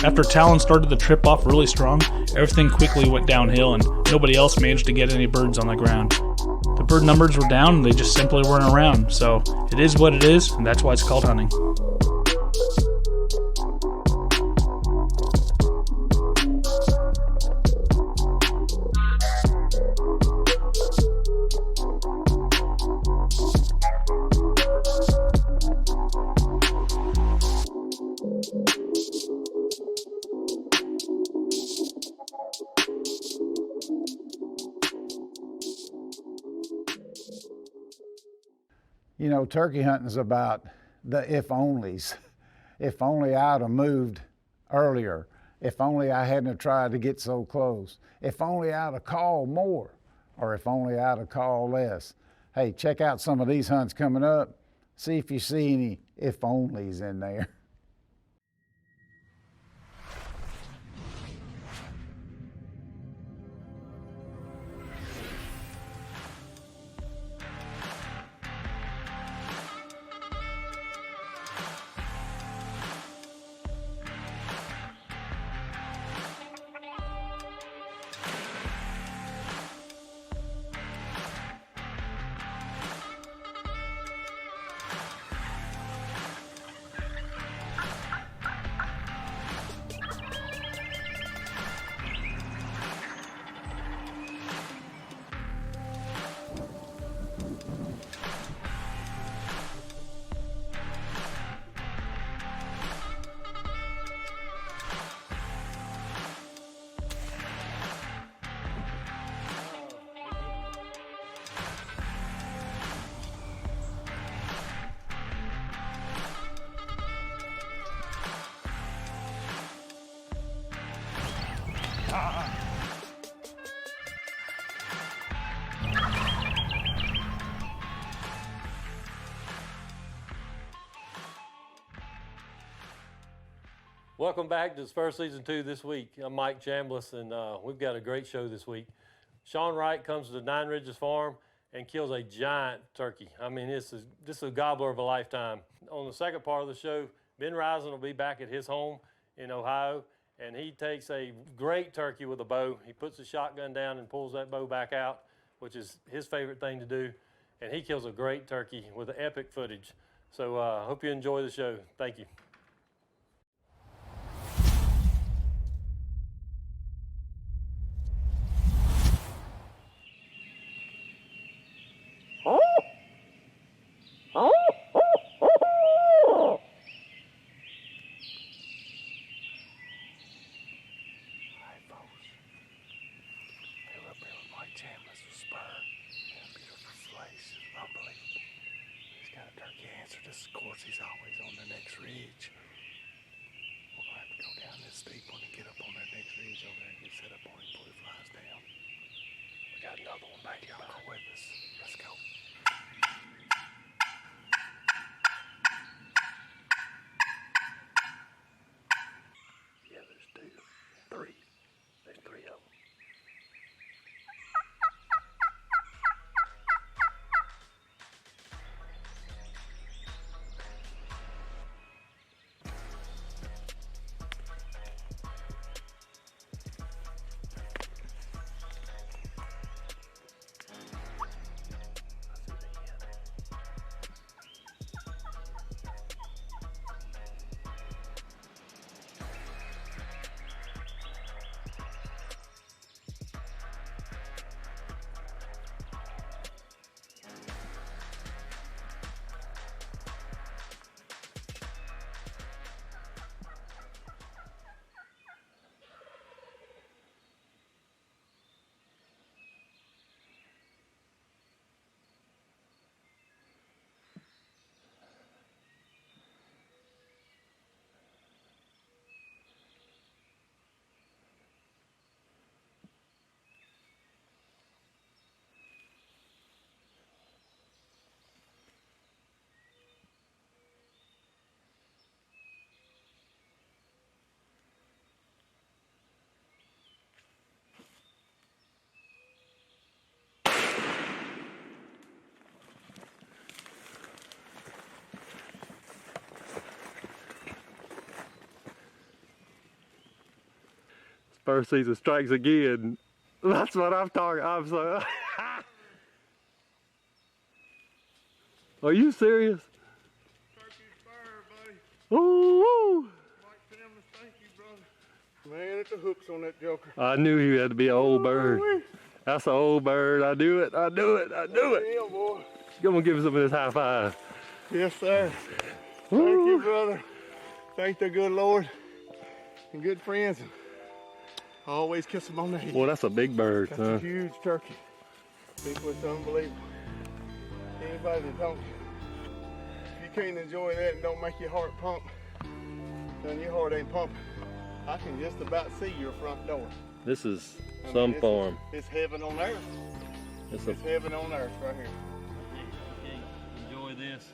After Talon started the trip off really strong, everything quickly went downhill and nobody else managed to get any birds on the ground. The bird numbers were down and they just simply weren't around, so it is what it is, and that's why it's called hunting. You know, turkey hunting's about the if-onlys. If only I'd have moved earlier. If only I hadn't have tried to get so close. If only I'd have called more. Or if only I'd have called less. Hey, check out some of these hunts coming up. See if you see any if-onlys in there. Welcome back to Spur Season 2 this week. I'm Mike Chambliss, and we've got a great show this week. Sean Wright comes to Nine Ridges Farm and kills a giant turkey. I mean, this is a gobbler of a lifetime. On the second part of the show, Ben Risen will be back at his home in Ohio, and he takes a great turkey with a bow. He puts the shotgun down and pulls that bow back out, which is his favorite thing to do, and he kills a great turkey with epic footage. So I hope you enjoy the show. Thank you. Of course, he's always on the next ridge. We're going to have to go down this steep one and get up on that next ridge over there and get set up on it before he flies down. We got another one back here. Y'all go with us. Let's go. Yeah, there's three. There's three of them. Spur season strikes again. That's what I'm talking. I'm so. Are you serious? Ooh. Man, it's the hooks on that joker. I knew he had to be an old bird. That's an old bird. I knew it. I knew it. I knew it. Yeah, boy. Come on, give us some of this high five. Yes, sir. Thank you, brother. Thank the good Lord and good friends. I always kiss them on the head. Well, that's a big bird, That's huh? a huge turkey. People, it's unbelievable. Anybody that don't, if you can't enjoy that and don't make your heart pump, then your heart ain't pumping. I can just about see your front door. This is I some mean, farm. It's heaven on earth. It's It's heaven on earth right here. Enjoy this.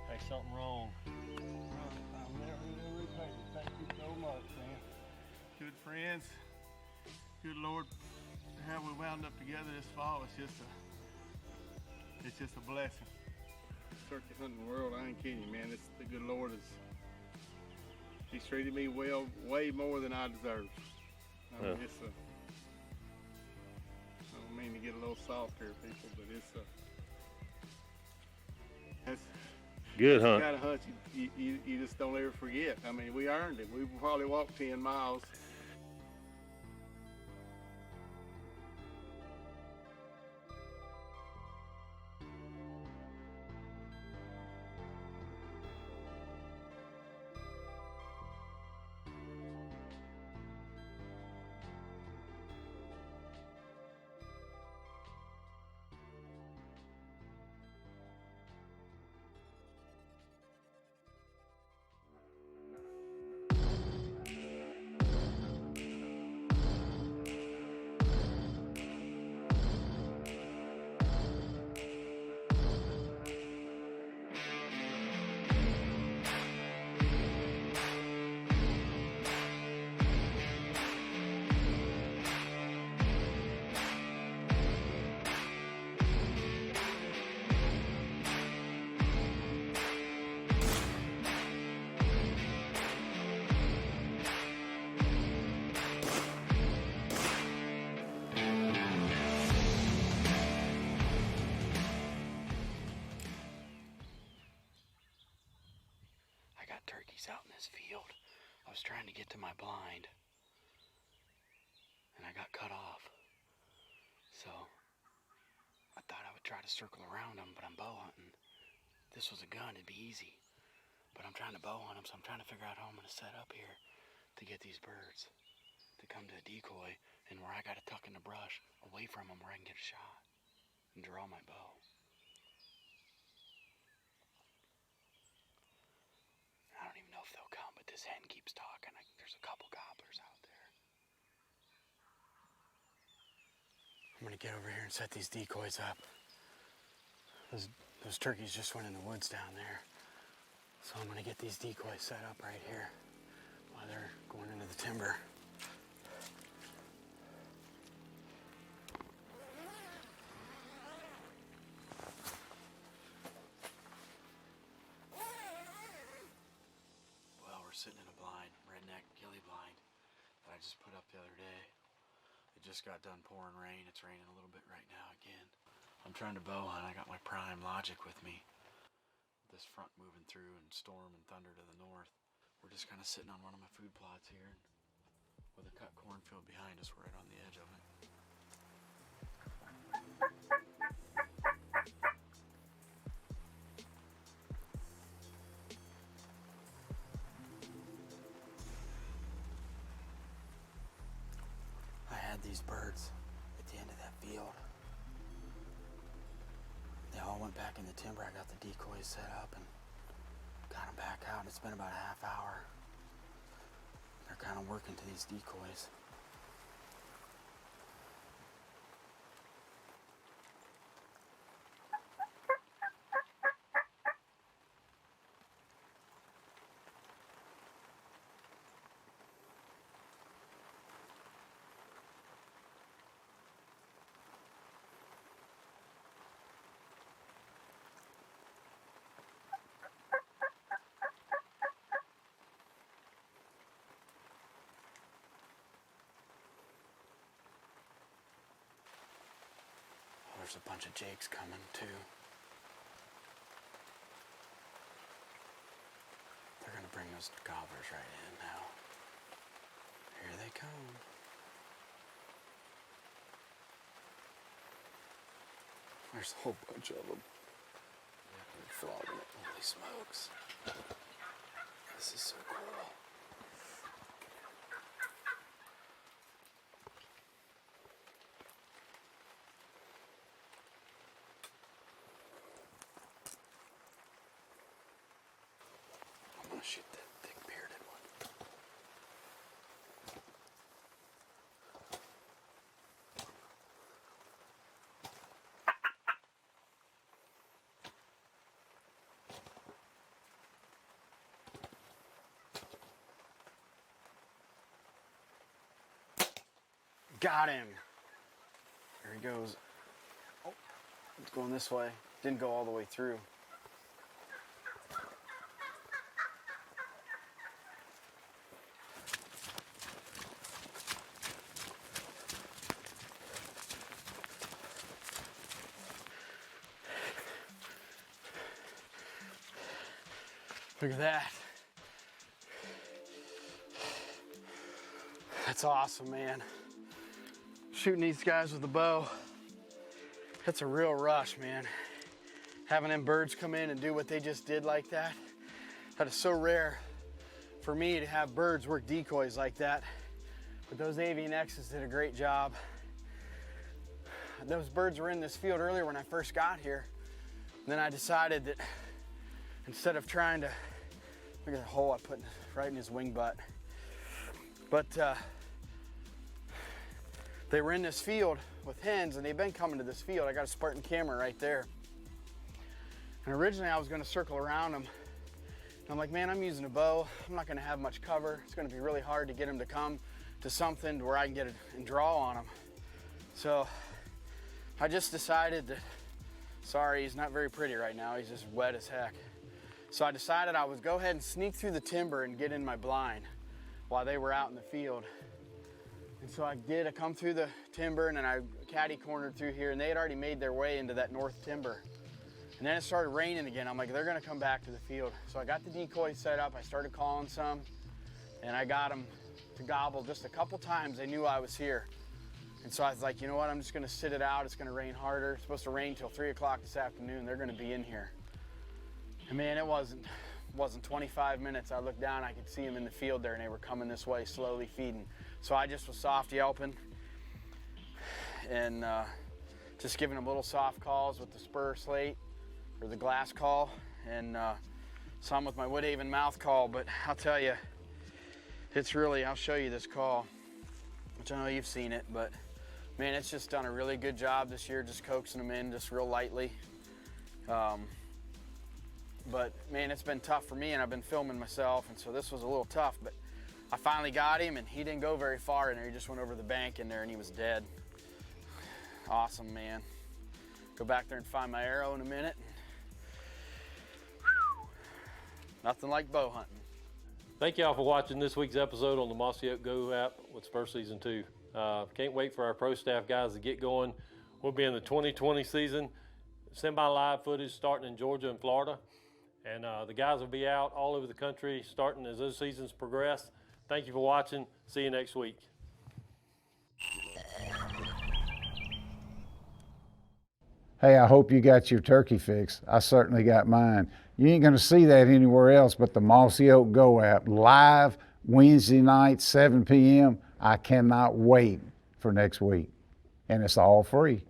There's something wrong. I'll never repay you. Thank you so much, man. Good friends. Good Lord, how we wound up together this fall. It's just a blessing. Turkey hunting world, I ain't kidding you, man. It's the good Lord He's treated me well, way more than I deserve. I mean, I don't mean to get a little soft here, people, but that's good hunt. The kind of hunt you just don't ever forget. I mean, we earned it. We probably walked 10 miles. was trying to get to my blind, and I got cut off. So I thought I would try to circle around them, but I'm bow hunting. If this was a gun, it'd be easy. But I'm trying to bow hunt them, so I'm trying to figure out how I'm going to set up here to get these birds to come to a decoy, and where I got to tuck in the brush away from them where I can get a shot and draw my bow. I don't even know if they'll come, but this hen keeps talking. There's a couple gobblers out there. I'm gonna get over here and set these decoys up. Those turkeys just went in the woods down there. So I'm gonna get these decoys set up right here while they're going into the timber. Well, we're sitting in a blind, redneck ghillie blind that I just put up the other day. It just got done pouring rain. It's raining a little bit right now again. I'm trying to bow hunt. I got my prime logic with me. This front moving through and storm and thunder to the north. We're just kind of sitting on one of my food plots here, and with a cut cornfield behind us, we're right on the edge of it. I had these birds at the end of that field. They all went back in the timber. I got the decoys set up and got them back out. It's been about a half hour. They're kind of working to these decoys. There's a bunch of jakes coming too. They're gonna bring those gobblers right in now. Here they come. There's a whole bunch of them. They're flogging it. Holy smokes. This is so cool. Shoot that thick bearded one. Got him. There he goes. Oh, it's going this way. Didn't go all the way through. Look at that. That's awesome, man. Shooting these guys with a bow, that's a real rush, man. Having them birds come in and do what they just did like that, that is so rare for me to have birds work decoys like that. But those Avian X's did a great job. Those birds were in this field earlier when I first got here. And then I decided that instead of trying to, look at the hole I put right in his wing butt. But they were in this field with hens, and they've been coming to this field. I got a Spartan camera right there. And originally I was gonna circle around them. And I'm like, man, I'm using a bow. I'm not gonna have much cover. It's gonna be really hard to get them to come to something where I can get it and draw on them. So I just decided that, sorry, he's not very pretty right now. He's just wet as heck. So I decided I would go ahead and sneak through the timber and get in my blind while they were out in the field. And so I did. I come through the timber and then I caddy cornered through here, and they had already made their way into that north timber. And then it started raining again. I'm like, they're gonna come back to the field. So I got the decoy set up. I started calling some. and I got them to gobble just a couple times. They knew I was here. And so I was like, you know what, I'm just gonna sit it out. It's gonna rain harder. It's supposed to rain till 3 o'clock this afternoon. They're gonna be in here. And man, it wasn't 25 minutes. I looked down, I could see them in the field there, and they were coming this way, slowly feeding. So I just was soft yelping and just giving them little soft calls with the Spur slate or the glass call, and some with my Woodhaven mouth call. But I'll tell you, it's really, I'll show you this call, which I know you've seen it, but man, it's just done a really good job this year, just coaxing them in just real lightly. But man, it's been tough for me, and I've been filming myself, and so this was a little tough, but I finally got him, and he didn't go very far in there. He just went over the bank in there, and he was dead. Awesome, man. Go back there and find my arrow in a minute. Nothing like bow hunting. Thank y'all for watching this week's episode on the Mossy Oak Go app with Spur Season 2. Can't wait for our pro staff guys to get going. We'll be in the 2020 season. Semi-live footage starting in Georgia and Florida. And the guys will be out all over the country starting as those seasons progress. Thank you for watching. See you next week. Hey, I hope you got your turkey fix. I certainly got mine. You ain't gonna see that anywhere else but the Mossy Oak Go app, live Wednesday night, 7 p.m. I cannot wait for next week. And it's all free.